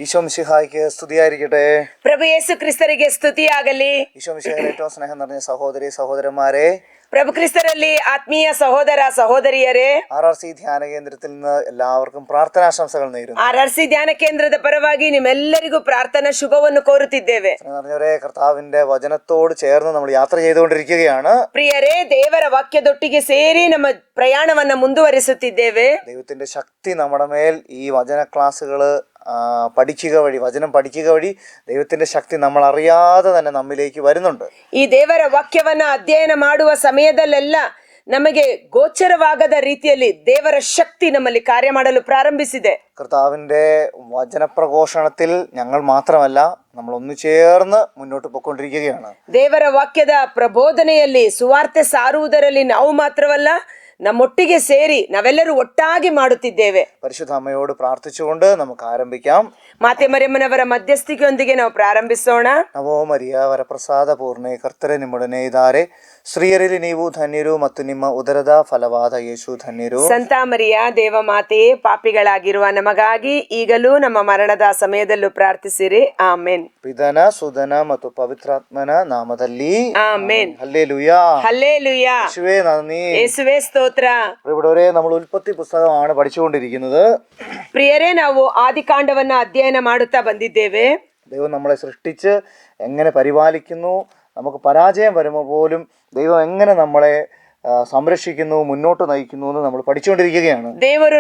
ഈശോ മിശിഹായ്ക്ക് സ്തുതിയായിരിക്കട്ടെ. ಪ್ರಭು ಯೇಸು ಕ್ರಿಸ್ತರಿಗೆ ಸ್ತುತಿಯಾಗಲಿ. ഈശോ മിശിഹായിൽ ഏറ്റവും സ്നേഹം നിറഞ്ഞ സഹോദരി സഹോദരന്മാരെ, ಪ್ರಭು ಕ್ರಿಸ್ತರಲ್ಲಿ ಆತ್ಮೀಯ ಸಹೋದರ സഹോദരിಯರೇ, RRC ധ്യാന കേന്ദ്രത്തിൽ നിന്ന് എല്ലാവർക്കും പ്രാർത്ഥനാശംസകൾ നേരുന്നു. RRC ಧ್ಯಾನ ಕೇಂದ್ರದ ಪರವಾಗಿ ನಿಮ್ಮೆಲ್ಲರಿಗೂ ಪ್ರಾರ್ಥನಾ ಶುಭವನ್ನು ಕೋರುತ್ತಿದ್ದೇವೆ. നിറഞ്ഞവരെ, കർത്താവിന്റെ വചനത്തോട് ചേർന്ന് നമ്മൾ യാത്ര ചെയ്തുകൊണ്ടിരിക്കുകയാണ്. ಪ್ರಿಯರೇ, ದೇವರ ವಾಕ್ಯದೊಟ್ಟಿಗೆ ಸೇರಿ ನಮ್ಮ ಪ್ರಯಾಣವನ್ನ ಮುಂದುವರಿಸುತ್ತಿದ್ದೇವೆ. ദൈവത്തിന്റെ ശക്തി നമ്മുടെ മേൽ ഈ വചന ക്ലാസ്സുകള് വചനം പഠിക്കുക വഴി ദൈവത്തിന്റെ ശക്തി നമ്മൾ അറിയാതെ തന്നെ നമ്മിലേക്ക് വരുന്നുണ്ട്. ಈ ದೇವರ ವಾಕ್ಯವನ್ನ ಅಧ್ಯಯನ ಮಾಡುವ ಸಮಯದಲ್ಲೆಲ್ಲ ನಮಗೆ ಗೋಚರವಾಗದ ರೀತಿಯಲ್ಲಿ ದೇವರ ಶಕ್ತಿ ನಮ್ಮಲ್ಲಿ ಕಾರ್ಯ ಮಾಡಲು ಪ್ರಾರಂಭಿಸಿದೆ. കർത്താവിന്റെ വചനപ്രഘോഷണത്തിൽ ഞങ്ങൾ മാത്രമല്ല, നമ്മൾ ഒന്നു ചേർന്ന് മുന്നോട്ട് പോയിക്കൊണ്ടിരിക്കുകയാണ്. ದೇವರ ವಾಕ್ಯದ ಪ್ರಬೋಧನೆಯಲ್ಲಿ ಸುವಾರ್ತೆ ಸಾರುವುದರಲ್ಲಿ ನಾವು ಮಾತ್ರವಲ್ಲ, ನಮ್ಮೊಟ್ಟಿಗೆ ಸೇರಿ ನಾವೆಲ್ಲರೂ ಒಟ್ಟಾಗಿ ಮಾಡುತ್ತಿದ್ದೇವೆ. പരിശുദ്ധ അമ്മയോട് പ്രാർത്ഥിച്ചുകൊണ്ട് നമുക്ക് ആരംഭിക്കാം. ಮಾತೆ ಮರಿಯಮ್ಮನವರ ಮಧ್ಯಸ್ಥಿಕೆಯೊಂದಿಗೆ ನಾವು ಪ್ರಾರಂಭಿಸೋಣ. ನವೋ ಮರಿಯ ವರಪ್ರಸಾದ ಪೂರ್ಣೆ, ಕರ್ತರೆ ನಿಮ್ಮೊಡನೆ ಇದ್ದಾರೆ, ಸ್ತ್ರೀಯರಲ್ಲಿ ನೀವು ಧನ್ಯರು ಮತ್ತು ನಿಮ್ಮ ಉದರದ ಫಲವಾದ ಯೇಸು ಧನ್ಯರು. ಸಂತ ಮರಿಯ ದೇವ ಮಾತೆಯೇ, ಪಾಪಿಗಳಾಗಿರುವ ನಮಗಾಗಿ ಈಗಲೂ ನಮ್ಮ ಮರಣದ ಸಮಯದಲ್ಲೂ ಪ್ರಾರ್ಥಿಸಿರಿ. ಆಮೆನ್. ಪಿತನ, ಸುಧನ ಮತ್ತು ಪವಿತ್ರಾತ್ಮನ ನಾಮದಲ್ಲಿ ಆಮೆನ್. ഹല്ലേലൂയാ. ഹല്ലേലൂയാ. യേശുവേ നന്ദി. യേശുവേ ಸ್ತೋತ್ರ. ഇവിടെ നമ്മൾ ഉൽപ്പത്തി പുസ്തകമാണ് പഠിച്ചുകൊണ്ടിരിക്കുന്നത്. ಪ್ರಿಯರೇ, ನಾವು ಆದಿಕಾಂಡವನ್ನ ಅಧ್ಯಯನ ಮಾಡುತ್ತಾ ಬಂದಿದ್ದೇವೆ. ദൈവം നമ്മളെ സൃഷ്ടിച്ച് എങ്ങനെ പരിപാലിക്കുന്നു, നമുക്ക് പരാജയം വരുമ്പോൾ പോലും ദൈവം എങ്ങനെ നമ്മളെ സംരക്ഷിക്കുന്നു, മുന്നോട്ട് നയിക്കുന്നു എന്ന് നമ്മൾ പഠിച്ചുകൊണ്ടിരിക്കുകയാണ്. ದೇವರು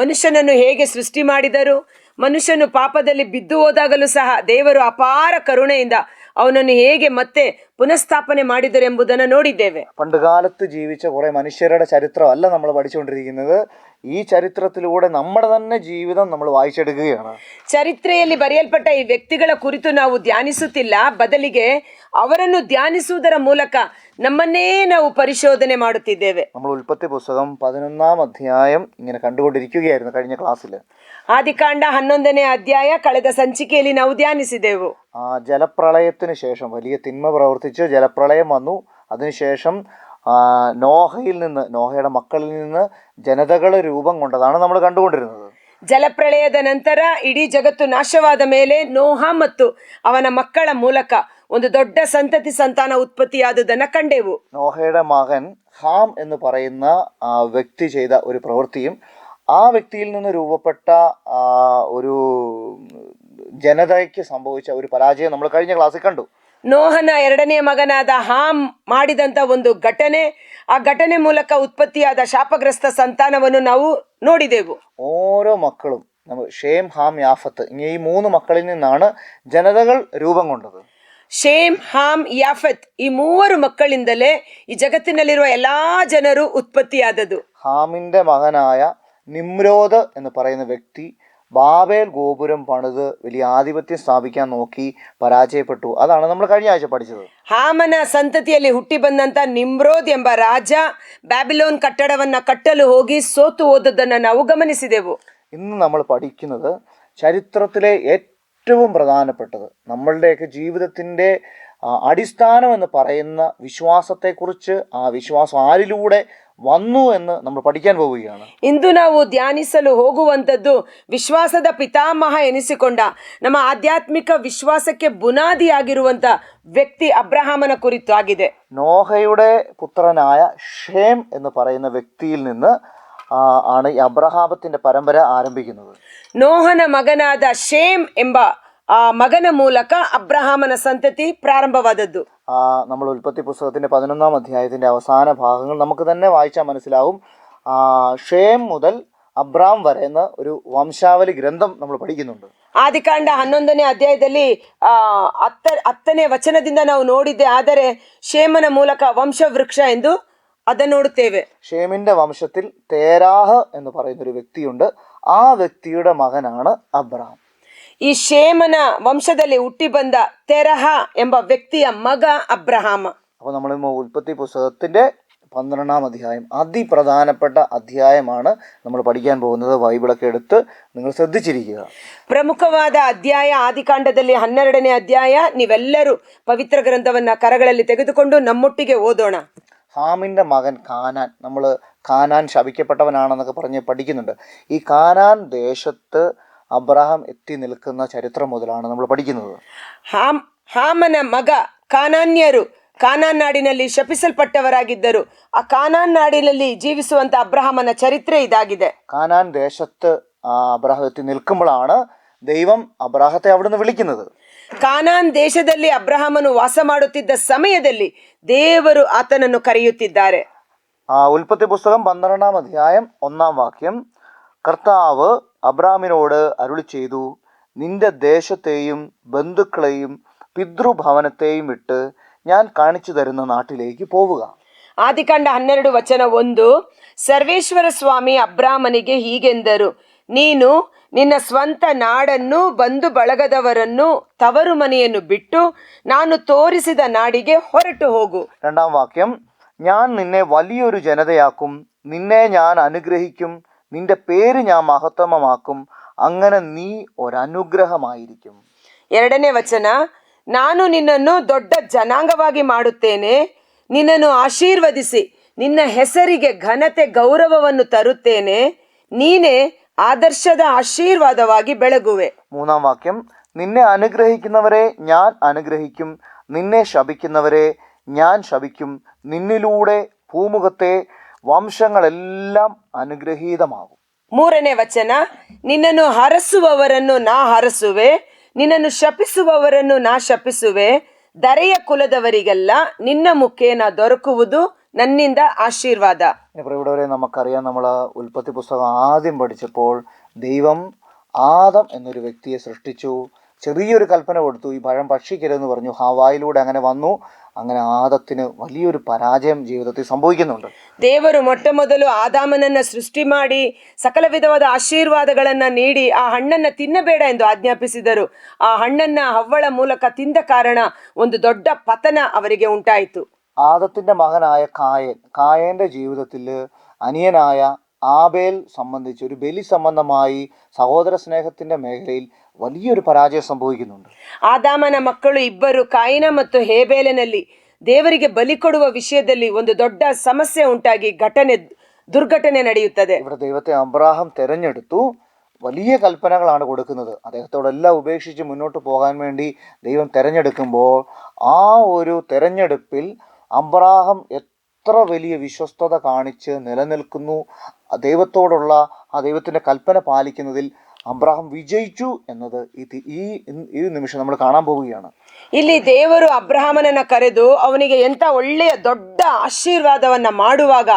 ಮನುಷ್ಯನನ್ನು ಹೇಗೆ ಸೃಷ್ಟಿ ಮಾಡಿದರು, ಮನುಷ್ಯನು ಪಾಪದಲ್ಲಿ ಬಿದ್ದು ಹೋದಾಗಲೂ ಸಹ ದೇವರು ಅಪಾರ ಕರುಣೆಯಿಂದ ಅವನನ್ನು ಹೇಗೆ ಮತ್ತೆ പുനഃസ്ഥാപನೆ ಮಾಡಿದರು ಎಂಬುದನ್ನು ನೋಡಿದ್ದೇವೆ. പണ്ടുകാലത്ത് ജീവിച്ച കുറെ മനുഷ്യരുടെ ചരിത്രമല്ല നമ്മൾ പഠിച്ചുകൊണ്ടിരിക്കുന്നത്. ഈ ചരിത്രത്തിലൂടെ നമ്മുടെ തന്നെ ജീവിതം നമ്മൾ വായിച്ചെടുക്കുകയാണ്. ಚರಿತ್ರೆಯಲ್ಲಿ ಬರೆಯಲ್ಪಟ್ಟ ಈ ವ್ಯಕ್ತಿಗಳ ಕುರಿತು ನಾವು ಧ್ಯಾನಿಸುತ್ತಿಲ್ಲ, ಬದಲಿಗೆ ಅವರನ್ನು ಧ್ಯಾನಿಸುವುದರ ಮೂಲಕ ನಮ್ಮನ್ನೇ ನಾವು ಪರಿಶೋಧನೆ ಮಾಡುತ್ತಿದ್ದೇವೆ. നമ്മൾ ഉൽപ്പത്തി പുസ്തകം 11-ാം അധ്യായം ഇങ്ങനെ കണ്ടുകൊണ്ടിരിക്കുകയായിരുന്നു കഴിഞ്ഞ ക്ലാസ്സിൽ. ಆದಿಕಾಂಡ 11ನೇ ಅಧ್ಯಾಯ ಕಳೆದ ಸಂಚಿಕೆಯಲ್ಲಿ ನಾವು ಧ್ಯಾನಿಸಿದೆವು. ജലപ്രളയത്തിന് ശേഷം വലിയ തിന്മ പ്രവർത്തിച്ച് ജലപ്രളയം വന്നു. അതിനുശേഷം നോഹയുടെ മക്കളിൽ നിന്ന് ജനതകൾ രൂപം കൊണ്ടതാണ് നമ്മൾ കണ്ടുകൊണ്ടിരുന്നത്. ಜಲಪ್ರಳಯದ ನಂತರ ಇಡೀ ಜಗತ್ತು ನಾಶವಾದ ಮೇಲೆ ನೋಹ ಮತ್ತು ಅವನ ಮಕ್ಕಳ ಮೂಲಕ ಒಂದು ದೊಡ್ಡ ಸಂತಾನ ಉತ್ಪತ್ತಿಯಾದುದನ್ನು ಕಂಡೆವು. നോഹയുടെ മകൻ ഹാം എന്ന് പറയുന്ന വ്യക്തി ചെയ്ത ഒരു പ്രവൃത്തിയും ആ വ്യക്തിയിൽ നിന്ന് രൂപപ്പെട്ട ഒരു ജനതയ്ക്ക് സംഭവിച്ച ഒരു പരാജയം നമ്മൾ കഴിഞ്ഞ ക്ലാസ്സിൽ കണ്ടു. ನೋಹನ ಎರಡನೇ ಮಗನಾದ ಹಾಮ್ ಮಾಡಿದಂತ ಒಂದು ಘಟನೆ, ಆ ಘಟನೆ ಮೂಲಕ ಉತ್ಪತ್ತಿಯಾದ ಶಾಪಗ್ರಸ್ತ ಸಂತಾನವನ್ನು ನಾವು ನೋಡಿದೆವು. ഓരോ മക്കളും ഷേം, ഹാം, യാഫത്ത്, ഈ 3 മക്കളിൽ നിന്നാണ് ജനതകൾ രൂപം കൊണ്ടത്. ಶೇಮ್, ಹಾಮ್, ಯಾಫತ್ ಈ 3 ಮಕ್ಕಳಿಂದಲೇ ಈ ಜಗತ್ತಿನಲ್ಲಿರುವ ಎಲ್ಲಾ ಜನರು ಉತ್ಪತ್ತಿಯಾದದ್ದು. ഹാമിന്റെ മകനായ നിമ്രോദ് എന്ന് പറയുന്ന വ്യക്തി ബാബേൽ ഗോപുരം പണിത് വലിയ ആധിപത്യം സ്ഥാപിക്കാൻ നോക്കി പരാജയപ്പെട്ടു. അതാണ് നമ്മൾ കഴിഞ്ഞ ആഴ്ച പഠിച്ചത്. ಹಾಮನ ಸಂತತಿಯಲ್ಲಿ ಹುಟ್ಟಿ ಬಂದಂತ ನಿಮ್ರೋದ್ ಎಂಬ ರಾಜ ಬ್ಯಾಬಿಲೋನ್ ಕಟ್ಟಡವನ್ನ ಕಟ್ಟಲು ಹೋಗಿ ಸೋತು ಹೋದದ್ದನ್ನು ನಾವು ಗಮನಿಸಿದೆವು. ഇന്ന് നമ്മൾ പഠിക്കുന്നത് ചരിത്രത്തിലെ ഏറ്റവും പ്രധാനപ്പെട്ടത്, നമ്മളുടെയൊക്കെ ജീവിതത്തിൻ്റെ അടിസ്ഥാനം എന്ന് പറയുന്ന വിശ്വാസത്തെക്കുറിച്ച്, ആ വിശ്വാസം ആരിലൂടെ വന്നു എന്ന് നമ്മൾ പഠിക്കാൻ പോവുകയാണ്. ಇಂದು ನಾವು ಧ್ಯಾನಿಸಲು ಹೋಗುವಂಥದ್ದು ವಿಶ್ವಾಸದ ಪಿತಾಮಹ ಎನಿಸಿಕೊಂಡ ನಮ್ಮ ಆಧ್ಯಾತ್ಮಿಕ ವಿಶ್ವಾಸಕ್ಕೆ ಬುನಾದಿಯಾಗಿರುವಂತ ವ್ಯಕ್ತಿ ಅಬ್ರಹಾಮನ ಕುರಿತು ಆಗಿದೆ. നോഹയുടെ പുത്രനായ ഷേം എന്ന് പറയുന്ന വ്യക്തിയിൽ നിന്ന് ആണ് ഈ അബ്രഹാമത്തിന്റെ പരമ്പര ആരംഭിക്കുന്നത്. ನೋಹನ ಮಗನಾದ ಶೇಮ್ ಎಂಬ ಆ ಮಗನ ಮೂಲಕ ಅಬ್ರಹಾಮನ ಸಂತತಿ ಪ್ರಾರಂಭವಾದದ್ದು. നമ്മൾ ഉൽപ്പത്തി പുസ്തകത്തിന്റെ 11-ാം അധ്യായത്തിന്റെ അവസാന ഭാഗങ്ങൾ നമുക്ക് തന്നെ വായിച്ചാൽ മനസ്സിലാവും. ഷേം മുതൽ അബ്രാം വരെ എന്ന ഒരു വംശാവലി ഗ്രന്ഥം നമ്മൾ പഠിക്കുന്നുണ്ട്. ಆದಿಕಾಂಡ 11ನೇ ಅಧ್ಯಾಯದಲ್ಲಿ 10ನೇ ವಚನದಿಂದ ನಾವು ನೋಡಿದ್ದೆ, ಆದರೆ ಶೇಮನ ಮೂಲಕ ವಂಶವೃಕ್ಷ ಎಂದು ಅದನ್ನು ನೋಡುತ್ತೇವೆ. ഷേമിന്റെ വംശത്തിൽ തേരാഹ് എന്ന് പറയുന്ന ഒരു വ്യക്തിയുണ്ട്. ആ വ്യക്തിയുടെ മകനാണ് അബ്രാം. ಈ ಶೇಮನ ವಂಶದಲ್ಲಿ ಹುಟ್ಟಿ ಬಂದ ತೆರಹ ಎಂಬ ವ್ಯಕ್ತಿಯ ಮಗ ಅಬ್ರಹಾಮ. അപ്പോൾ നമ്മൾ ഉൽപ്പത്തി പുസ്തകത്തിന്റെ 12-ാം അധ്യായം അതിപ്രധാനപ്പെട്ട അധ്യായമാണ് നമ്മൾ പഠിക്കാൻ പോകുന്നത്. ബൈബിളൊക്കെ എടുത്ത് നിങ്ങൾ ശ്രദ്ധിച്ചിരിക്കുക. ಪ್ರಮುಖವಾದ ಅಧ್ಯಾಯ ಆದಿಕಾಂಡದಲ್ಲಿ 12ನೇ ಅಧ್ಯಾಯ. ನೀವೆಲ್ಲರೂ ಪವಿತ್ರ ಗ್ರಂಥವನ್ನ ಕರಗಳಲ್ಲಿ ತೆಗೆದುಕೊಂಡು ನಮ್ಮೊಟ್ಟಿಗೆ ಓದೋಣ. ഹാമിൻ്റെ മകൻ കാനാൻ, നമ്മൾ കാനാൻ ശപിക്കപ്പെട്ടവനാണെന്നൊക്കെ പറഞ്ഞ് പഠിക്കുന്നുണ്ട്. ഈ കാനാൻ ദേശത്ത് അബ്രഹാം എത്തി നിൽക്കുന്ന ചരിത്രം മുതലാണ് നമ്മൾ പഠിക്കുന്നത്. ಹಾಮನ ಮಗ ಕಾನಾನ್ಯರು ಕಾನಾನ್ ನಾಡಿನಲ್ಲಿ ಶಪಿಸಲ್ಪಟ್ಟವರಾಗಿದ್ದರು. ಆ ಕಾನಾನ್ ನಾಡಿನಲ್ಲಿ ಜೀವಿಸುವಂತ ಅಬ್ರಹಾಮನ ಚರಿತ್ರೆ ಇದಾಗಿದೆ. കാനാൻ ദേശത്ത് അബ്രഹാം എത്തി നിൽക്കുമ്പോഴാണ് ദൈവം അബ്രഹാത്തെ അവിടുന്ന് വിളിക്കുന്നത്. ಕಾನಾನ್ ದೇಶದಲ್ಲಿ ಅಬ್ರಹಾಮನು ವಾಸ ಮಾಡುತ್ತಿದ್ದ ಸಮಯದಲ್ಲಿ ದೇವರು ಆತನನ್ನು ಕರೆಯುತ್ತಿದ್ದಾರೆ. ഉൽപ്പത്തി പുസ്തകം 12-ാം അധ്യായം 1-ാം വാക്യം, കർത്താവ് അബ്രാമിനോട് അരുളി ചെയ്തു, നിന്റെ ദേശത്തെയും ബന്ധുക്കളെയും പിതൃഭവനത്തെയും വിട്ട് ഞാൻ കാണിച്ചു തരുന്ന നാട്ടിലേക്ക് പോവുക. ಆದಿಕಾಂಡ 12:1, ಸರ್ವೇಶ್ವರ ಸ್ವಾಮಿ ಅಬ್ರಾಮನಿಗೆ ಹೀಗೆಂದರು, ನೀನು ನಿನ್ನ ಸ್ವಂತ ನಾಡನ್ನು ಬಂಧು ಬಳಗದವರನ್ನು ತವರು ಮನೆಯನ್ನು ಬಿಟ್ಟು ನಾನು ತೋರಿಸಿದ ನಾಡಿಗೆ ಹೊರಟು ಹೋಗು. 2-ാം വാക്യം, ഞാൻ നിന്നെ വലിയൊരു ജനതയാക്കും, നിന്നെ ഞാൻ അനുഗ്രഹിക്കും, നിന്റെ പേര് ഞാൻ മഹത്തമമാക്കും, അങ്ങനെ നീ ഒരനുഗ്രഹമായിരിക്കും. 2ನೇ ವಚನ, ನಾನು ನಿನ್ನನ್ನು ದೊಡ್ಡ ಜನಾಂಗವಾಗಿ ಮಾಡುತ್ತೇನೆ, ನಿನ್ನನ್ನು ಆಶೀರ್ವದಿಸಿ ನಿನ್ನ ಹೆಸರಿಗೆ ಘನತೆ ಗೌರವವನ್ನು ತರುತ್ತೇನೆ, ನೀನೇ ആദർശದ ആശീർവാദವಾಗಿ ಬೆಳಗುವೆ. 3-ാം വാക്യം, നിന്നെ അനുഗ്രഹിക്കുന്നവരെ ഞാൻ അനുഗ്രഹിക്കും, നിന്നെ ശപിക്കുന്നവരെ ഞാൻ ശപിക്കും, നിന്നിലൂടെ ഭൂമുഖത്തെ ವಂಶಗಳೆല്ലാം അനുഗ്രഹീതമാകും. 3ನೇ ವಚನ, ನಿನ್ನನ್ನು ಹರಸುವವರನ್ನು ನಾ ಹರಸುವೆ, ನಿನ್ನನ್ನು ಶಪಿಸುವವರನ್ನು ನಾ ಶಪಿಸುವೆ, ಧರೆಯ ಕುಲದವರಿಗೆಲ್ಲ ನಿನ್ನ ಮುಖೇನ ದೊರಕುವುದು നന്നിന്ദ ആശീർവാദ. ഇവിടെ നമുക്കറിയാം, നമ്മൾ ഉൽപ്പത്തി പുസ്തകം ആദ്യം പഠിച്ചപ്പോൾ ദൈവം ആദം എന്നൊരു വ്യക്തിയെ സൃഷ്ടിച്ചു, ചെറിയൊരു കൽപ്പന കൊടുത്തു, ഈ പഴം ഭക്ഷിക്കരുതെന്ന് പറഞ്ഞു. ഹവായിലൂടെ അങ്ങനെ വന്നു. അങ്ങനെ ആദത്തിന് വലിയൊരു പരാജയം ജീവിതത്തിൽ സംഭവിക്കുന്നുണ്ട്. ದೇವರು ಮೊಟ್ಟ ಮೊದಲು ಆದಾಮನನ್ನ ಸೃಷ್ಟಿ ಮಾಡಿ ಸಕಲ ವಿಧವಾದ ಆಶೀರ್ವಾದಗಳನ್ನ ನೀಡಿ ಆ ಹಣ್ಣನ್ನ ತಿನ್ನಬೇಡ ಎಂದು ಆಜ್ಞಾಪಿಸಿದರು. ಆ ಹಣ್ಣನ್ನ ಹವ್ವಳ ಮೂಲಕ ತಿಂದ ಕಾರಣ ಒಂದು ದೊಡ್ಡ ಪತನ ಅವರಿಗೆ ಉಂಟಾಯಿತು. ആദത്തിന്റെ മകനായ കായന്റെ ജീവിതത്തിൽ അനിയനായ ആബേൽ സംബന്ധിച്ച് ഒരു ബലി സംബന്ധമായി സഹോദര സ്നേഹത്തിന്റെ മേഖലയിൽ വലിയൊരു പരാജയം സംഭവിക്കുന്നുണ്ട്. ಆದಾಮನ ಮಕ್ಕಳು ಇಬ್ಬರು ಕಾಯಿನ ಮತ್ತು ಹೇಬೇಲನಲ್ಲಿ ದೇವರಿಗೆ ಬಲಿ ಕೊಡುವ ವಿಷಯದಲ್ಲಿ ಒಂದು ದೊಡ್ಡ ಸಮಸ್ಯೆ ಉಂಟಾಗಿ ದುರ್ಘಟನೆ ನಡೆಯುತ್ತದೆ. ഇവിടെ ദൈവത്തെ അബ്രാഹാം തെരഞ്ഞെടുത്തു. വലിയ കൽപ്പനകളാണ് കൊടുക്കുന്നത്. അദ്ദേഹത്തോടെല്ലാം ഉപേക്ഷിച്ച് മുന്നോട്ട് പോകാൻ വേണ്ടി ദൈവം തെരഞ്ഞെടുക്കുമ്പോൾ ആ ഒരു തെരഞ്ഞെടുപ്പിൽ അബ്രാഹാം എത്ര വലിയ വിശ്വസ്തത കാണിച്ച് നിലനിൽക്കുന്നു. ദൈവത്തോടുള്ള ആ ദൈവത്തിൻ്റെ കൽപ്പന പാലിക്കുന്നതിൽ അബ്രാഹാം വിജയിച്ചു എന്നത് ഈ നിമിഷം നമ്മൾ കാണാൻ പോവുകയാണ്. ಇಲ್ಲಿ ದೇವರು ಅಬ್ರಹಾಮನನ್ನ ಕರೆದು ಅವನಿಗೆ ಎಂತ ಒಳ್ಳೆಯ ದೊಡ್ಡ ಆಶೀರ್ವಾದವನ್ನ ಮಾಡುವಾಗ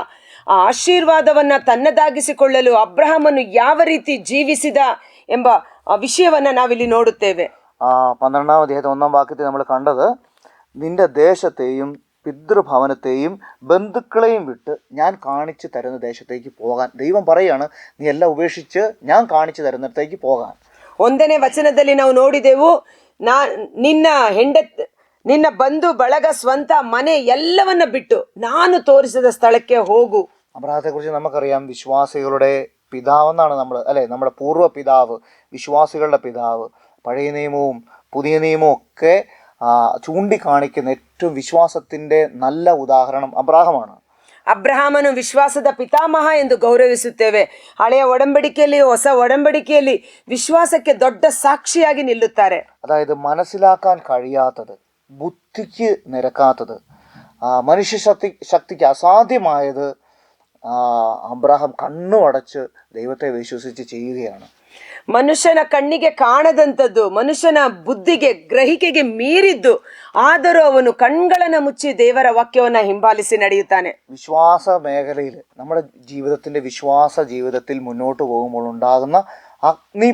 ಆ ಆಶೀರ್ವಾದವನ್ನ ತನ್ನದಾಗಿಸಿಕೊಳ್ಳಲು ಅಬ್ರಹಾಮನು ಯಾವ ರೀತಿ ಜೀವಿಸಿದ ಎಂಬ ವಿಷಯವನ್ನ ನಾವಿಲ್ಲಿ ನೋಡುತ್ತೇವೆ. 12-ാം അധ്യായത്തിൽ 1-ാം വാക്യത്തിൽ നമ്മൾ കണ്ടത്, നിന്റെ ദേശത്തെയും പിതൃഭവനത്തെയും ബന്ധുക്കളെയും വിട്ട് ഞാൻ കാണിച്ചു തരുന്ന ദേശത്തേക്ക് പോകാൻ ദൈവം പറയാണ്, നീ എല്ലാം ഉപേക്ഷിച്ച് ഞാൻ കാണിച്ചു തരുന്നിടത്തേക്ക് പോകാൻ. 1ನೇ ವಚನದಲ್ಲಿ ನಾವು ನೋಡಿದೆವು, ನಿನ್ನ ಬಂಧು ಬಳಗ ಸ್ವಂತ ಮನೆ ಎಲ್ಲವನ್ನ ಬಿಟ್ಟು ನಾನು ತೋರಿಸಿದ ಸ್ಥಳಕ್ಕೆ ಹೋಗು. അബ്രഹാത്തെ കുറിച്ച് നമുക്കറിയാം, വിശ്വാസികളുടെ പിതാവെന്നാണ് നമ്മുടെ പൂർവ്വ പിതാവ്, വിശ്വാസികളുടെ പിതാവ്. പഴയ നിയമവും പുതിയ നിയമവും ഒക്കെ ചൂണ്ടിക്കാണിക്കുന്ന ഏറ്റവും വിശ്വാസത്തിന്റെ നല്ല ഉദാഹരണം അബ്രാഹമാണ്. ಅಬ್ರಹಾಮನು ವಿಶ್ವಾಸದ ಪಿತಾಮಹ ಎಂದು ಗೌರವಿಸುತ್ತೇವೆ. ಹಳೆಯ ಒಡಂಬಡಿಕೆಯಲ್ಲಿ ಹೊಸ ಒಡಂಬಡಿಕೆಯಲ್ಲಿ ವಿಶ್ವಾಸಕ್ಕೆ ದೊಡ್ಡ ಸಾಕ್ಷಿಯಾಗಿ ನಿಲ್ಲುತ್ತಾರೆ. അതായത് മനസ്സിലാക്കാൻ കഴിയാത്തത്, ബുദ്ധിക്ക് നിരക്കാത്തത്, മനുഷ്യ ശക്തിക്ക് അസാധ്യമായത് അബ്രാഹാം കണ്ണുമടച്ച് ദൈവത്തെ വിശ്വസിച്ച് ചെയ്യുകയാണ്. ಮನುಷ್ಯನ ಕಣ್ಣಿಗೆ ಕಾಣದಂಥದ್ದು, ಮನುಷ್ಯನ ಬುದ್ಧಿಗೆ ಗ್ರಹಿಕೆಗೆ ಮೀರಿದ್ದು, ಆದರೂ ಅವನು ಕಣ್ಗಳನ್ನು ಮುಚ್ಚಿ ದೇವರ ವಾಕ್ಯವನ್ನ ಹಿಂಬಾಲಿಸಿ ನಡೆಯುತ್ತಾನೆ. വിശ്വാസ മേഖലയിൽ നമ്മുടെ വിശ്വാസ ജീവിതത്തിൽ മുന്നോട്ട് പോകുമ്പോൾ ഉണ്ടാകുന്ന അഗ്നി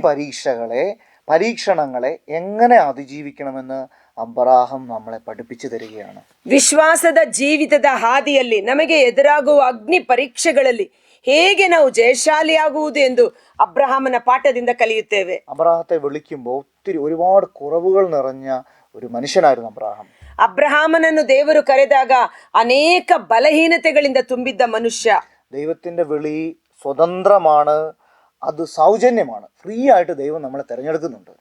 പരീക്ഷണങ്ങളെ എങ്ങനെ അതിജീവിക്കണമെന്ന് അബ്രാഹാം നമ്മളെ പഠിപ്പിച്ചു തരികയാണ്. ವಿಶ್ವಾಸದ ಜೀವಿತದ ಹಾದಿಯಲ್ಲಿ ನಮಗೆ ಎದುರಾಗುವ ಅಗ್ನಿ ಪರೀಕ್ಷೆಗಳಲ್ಲಿ ಹೇಗೆ ನಾವು ಜಯಶಾಲಿಯಾಗುವುದು ಎಂದು അബ്രഹാമന പാഠದಿಂದ കലിയുತ್ತೇವೆ. അബ്രാഹത്തെ വിളിക്കുമ്പോൾ ഒരുപാട് കുറവുകൾ നിറഞ്ഞ ഒരു മനുഷ്യനായിരുന്നു അബ്രാഹാം. അബ്രഹാമനನ್ನು ದೇವರು ಕರೆದಾಗ ಅನೇಕ ಬಲಹೀನತೆಗಳಿಂದ ತುಂಬಿದ್ದ ಮನುಷ್ಯ. ദൈവത്തിന്റെ വിളി സ്വതന്ത്രമാണ്, അത് സൗജന്യമാണ്. ഫ്രീ ആയിട്ട് ദൈവം നമ്മളെ തിരഞ്ഞെടുക്കുന്നുണ്ട്.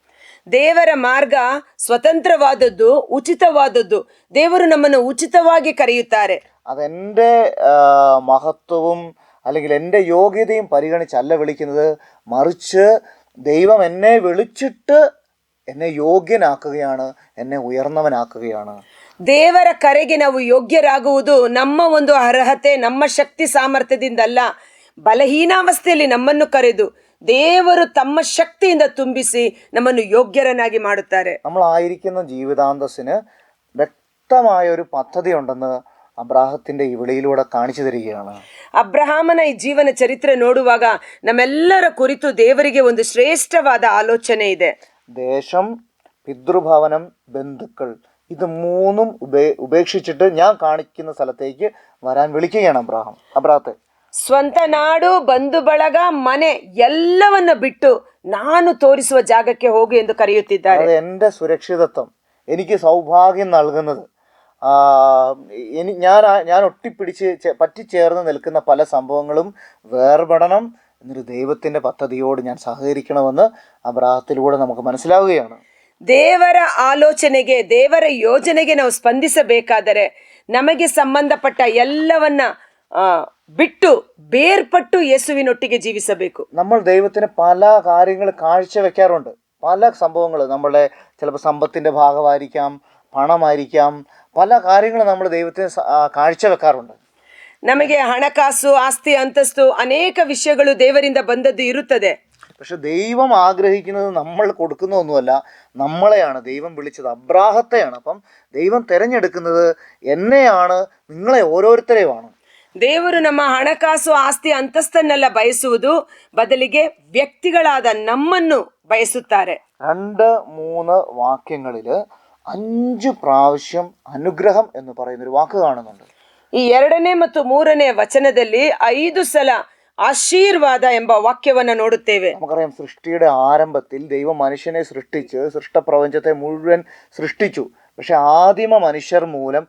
ದೇವರ ಮಾರ್ಗ ಸ್ವತಂತ್ರವಾದದ್ದು, ಉಚಿತವಾದದ್ದು. ದೇವರು ನಮ್ಮನ್ನು ಉಚಿತವಾಗಿ ಕರೆಯುತ್ತಾರೆ. അതെന്റെ മഹത്വവും അല്ലെങ്കിൽ എൻ്റെ യോഗ്യതയും പരിഗണിച്ചല്ല വിളിക്കുന്നത്, മറിച്ച് ദൈവം എന്നെ വിളിച്ചിട്ട് എന്നെ യോഗ്യനാക്കുകയാണ്, എന്നെ ഉയർന്നവനാക്കുകയാണ്. ದೇವರ ಕರೆಗೆ ನಾವು ಯೋಗ್ಯರಾಗುವುದು ನಮ್ಮ ಒಂದು ಅರ್ಹತೆ, ನಮ್ಮ ಶಕ್ತಿ ಸಾಮರ್ಥ್ಯದಿಂದಲ್ಲ. ಬಲಹೀನಾವಸ್ಥೆಯಲ್ಲಿ ನಮ್ಮನ್ನು ಕರೆದು ದೇವರು ತಮ್ಮ ಶಕ್ತಿಯಿಂದ ತುಂಬಿಸಿ ನಮ್ಮನ್ನು ಯೋಗ್ಯರನ್ನಾಗಿ ಮಾಡುತ್ತಾರೆ. നമ്മളായിരിക്കുന്ന ജീവിതാന്തസ്സിന് വ്യക്തമായ ഒരു പദ്ധതി ഉണ്ടെന്ന് അബ്രാഹത്തിന്റെ ഈ വിളിയിലൂടെ കാണിച്ചു തരികയാണ്. ಅಬ್ರಹಾಮನ ಈ ಜೀವನ ಚರಿತ್ರೆ ನೋಡುವಾಗ ನಮ್ಮೆಲ್ಲರ ಕುರಿತು ದೇವರಿಗೆ ಒಂದು ಶ್ರೇಷ್ಠವಾದ ಆಲೋಚನೆ ಇದೆ. ദേശം, പിതൃഭവനം, ബന്ധുക്കൾ, ഇത് മൂന്നും ഉപേക്ഷിച്ചിട്ട് ഞാൻ കാണിക്കുന്ന സ്ഥലത്തേക്ക് വരാൻ വിളിക്കുകയാണ് അബ്രാഹത്തെ. ಸ್ವಂತ ನಾಡು, ಬಂಧು ಬಳಗ, ಮನೆ ಎಲ್ಲವನ್ನ ಬಿಟ್ಟು ನಾನು ತೋರಿಸುವ ಜಾಗಕ್ಕೆ ಹೋಗು ಎಂದು ಕರೆಯುತ್ತಿದ್ದಾರೆ. അത് എൻ്റെ സുരക്ഷിതത്വം, എനിക്ക് സൗഭാഗ്യം നൽകുന്നത്, ഞാൻ ഒട്ടിപ്പിടിച്ച് പറ്റിച്ചേർന്ന് നിൽക്കുന്ന പല സംഭവങ്ങളും വേർപെടണം എന്നൊരു ദൈവത്തിന്റെ പദ്ധതിയോട് ഞാൻ സഹകരിക്കണമെന്ന് അബ്രാഹത്തിലൂടെ നമുക്ക് മനസ്സിലാവുകയാണ്. ದೇವರ ಆಲೋಚನೆಗೆ, ದೇವರ ಯೋಜನೆಗೆ ನಾವು ಸ್ಪಂದಿಸಬೇಕಾದರೆ ನಮಗೆ ಸಂಬಂಧಪಟ್ಟ ಎಲ್ಲವನ್ನ ಬಿಟ್ಟು ಬೇರ್ಪಟ್ಟು ಯೇಸುವಿನೊಟ್ಟಿಗೆ ಜೀವಿಸಬೇಕು. നമ്മൾ ദൈവത്തിന് പല കാര്യങ്ങൾ കാഴ്ചവെക്കാറുണ്ട്. പല സംഭവങ്ങൾ നമ്മളുടെ ചിലപ്പോൾ സമ്പത്തിന്റെ ഭാഗമായിരിക്കാം, പണമായിരിക്കാം, പല കാര്യങ്ങൾ നമ്മൾ ദൈവത്തിന് കാഴ്ചവെക്കാറുണ്ട്. ನಮಗೆ ಹಣಕಾಸು, ಆಸ್ತಿ, ಅಂತಸ್ತು, ಅನೇಕ ವಿಷಯಗಳು ದೇವರಿಂದ ಬಂದದ್ದು ಇರುತ್ತದೆ. പക്ഷെ ദൈവം ആഗ്രഹിക്കുന്നത് നമ്മൾ കൊടുക്കുന്നതൊന്നുമല്ല, നമ്മളെയാണ് ദൈവം വിളിച്ചത്, അബ്രാഹത്തെയാണ്. അപ്പം ദൈവം തിരഞ്ഞെടുക്കുന്നത് എന്നെയാണ്, നിങ്ങളെ ഓരോരുത്തരെയുമാണ്. ದೇವರು ನಮ್ಮ ಹಣಕಾಸು, ಆಸ್ತಿ, ಅಂತಸ್ತನ್ನೆಲ್ಲ ಬಯಸುವುದು ಬದಲಿಗೆ ವ್ಯಕ್ತಿಗಳಾದ ನಮ್ಮನ್ನು ಬಯಸುತ್ತಾರೆ. 2-3 വാക്യങ്ങളില് 5 പ്രാവശ്യം അനുഗ്രഹം എന്ന് പറയുന്നൊരു വാക്ക് കാണുന്നുണ്ട്. ಈ 2ನೇ ಮತ್ತು 3ನೇ ವಚನದಲ್ಲಿ 5 ಸಲ ആശീർവാദ ಎಂಬ ವಾಕ್ಯವನ್ನ ನೋಡುತ್ತೇವೆ. നമുക്കറിയാം, സൃഷ്ടിയുടെ ആരംഭത്തിൽ ദൈവം മനുഷ്യനെ സൃഷ്ടിച്ച് സൃഷ്ടപ്രപഞ്ചത്തെ മുഴുവൻ സൃഷ്ടിച്ചു. പക്ഷെ ആദിമ മനുഷ്യർ മൂലം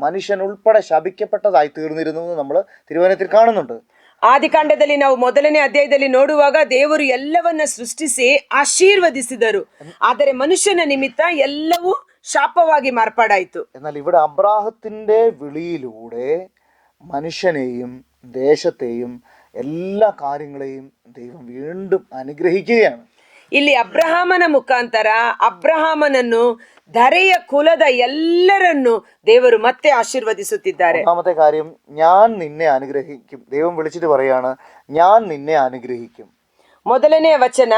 മനുഷ്യൻ ഉൾപ്പെടെ ശപിക്കപ്പെട്ടതായി തീർന്നിരുന്നു എന്ന് നമ്മൾ തിരുവചനത്തിൽ കാണുന്നുണ്ട്. ಆದಿಕಾಂಡದಲ್ಲಿ ನಾವು 1ನೇ ಅಧ್ಯಾಯದಲ್ಲಿ ನೋಡುವಾಗ ದೇವರು ಎಲ್ಲವನ್ನ ಸೃಷ್ಟಿಸಿ ಆಶೀರ್ವದಿಸಿದರು, ಆದರೆ ಮನುಷ್ಯನ ನಿಮಿತ್ತ ಎಲ್ಲವೂ ಶಾಪವಾಗಿ ಮಾರ್ಪಾಡಾಯಿತು. എന്നാൽ ഇവിടെ അബ്രാഹത്തിന്റെ വിളിയിലൂടെ മനുഷ്യനെയും ദേശത്തെയും എല്ലാ കാര്യങ്ങളെയും ദൈവം വീണ്ടും അനുഗ്രഹിക്കുകയാണ്. ಇಲ್ಲಿ ಅಬ್ರಹಾಮನ ಮುಖಾಂತರ ಅಬ್ರಹಾಮನನ್ನು, ಧರೆಯ ಕುಲದ ಎಲ್ಲರನ್ನು ದೇವರು ಮತ್ತೆ ಆಶೀರ್ವದಿಸುತ್ತಿದ್ದಾರೆ. ഒന്നാമത്തെ കാര്യം, ഞാൻ നിന്നെ അനുഗ്രഹിക്കും. ദൈവം വിളിച്ചിട്ട് പറയാണ്, ഞാൻ നിന്നെ അനുഗ്രഹിക്കും. 1ನೇ ವಚನ,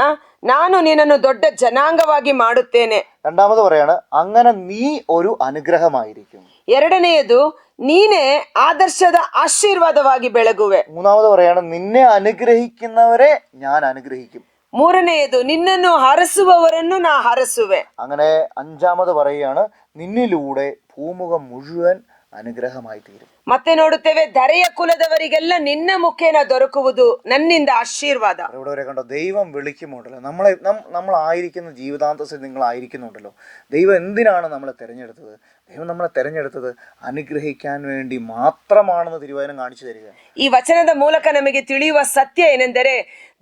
ನಾನು ನಿನ್ನನ್ನು ದೊಡ್ಡ ಜನಾಂಗವಾಗಿ ಮಾಡುತ್ತೇನೆ. രണ്ടാമത് പറയാണ്, അങ്ങനെ നീ ഒരു അനുഗ്രഹമായിരിക്കും. 2ನೇಯದು, ನೀನೇ ಆದರ್ಶದ ಆಶೀರ್ವಾದವಾಗಿ ಬೆಳಗುವೆ. മൂന്നാമത് പറയാണ്, നിന്നെ അനുഗ്രഹിക്കുന്നവരെ ഞാൻ അനുഗ്രഹിക്കും. 3ನೇಯದು, ನಿನ್ನನ್ನು ಹರಸುವವರನ್ನು ನಾ ಹರಸುವೆ. അങ്ങനെ 5ാമത് പറയുകയാണ്, നിന്നിലൂടെ ഭൂമുഖം മുഴുവൻ അനുഗ്രഹമായി തീരും. ಮತ್ತೆ ನೋಡುತ್ತೇವೆ, ಧರೆಯ ಕುಲದವರಿಗೆಲ್ಲ ನಿನ್ನ ಮುಖೇನ ದೊರಕುವುದು ನನ್ನಿಂದ ಆಶೀರ್ವಾದ. ഇവിടെ വരെ കണ്ടോ, ദൈവം വിളിക്കുമുണ്ടല്ലോ, നമ്മളായിരിക്കുന്ന ജീവിതാന്തത്തിൽ നിങ്ങളായിരിക്കുന്നുണ്ടല്ലോ. ദൈവം എന്തിനാണ് നമ്മളെ തിരഞ്ഞെടുത്തത്? ദൈവം നമ്മളെ തിരഞ്ഞെടുത്തത് അനുഗ്രഹിക്കാൻ വേണ്ടി മാത്രമാണെന്ന് തിരുവചനം കാണിച്ചു തരിക. ಈ ವಚನದ ಮೂಲಕ ನಮಗೆ ತಿಳಿಯುವ ಸತ್ಯ ಏನೆಂದರೆ,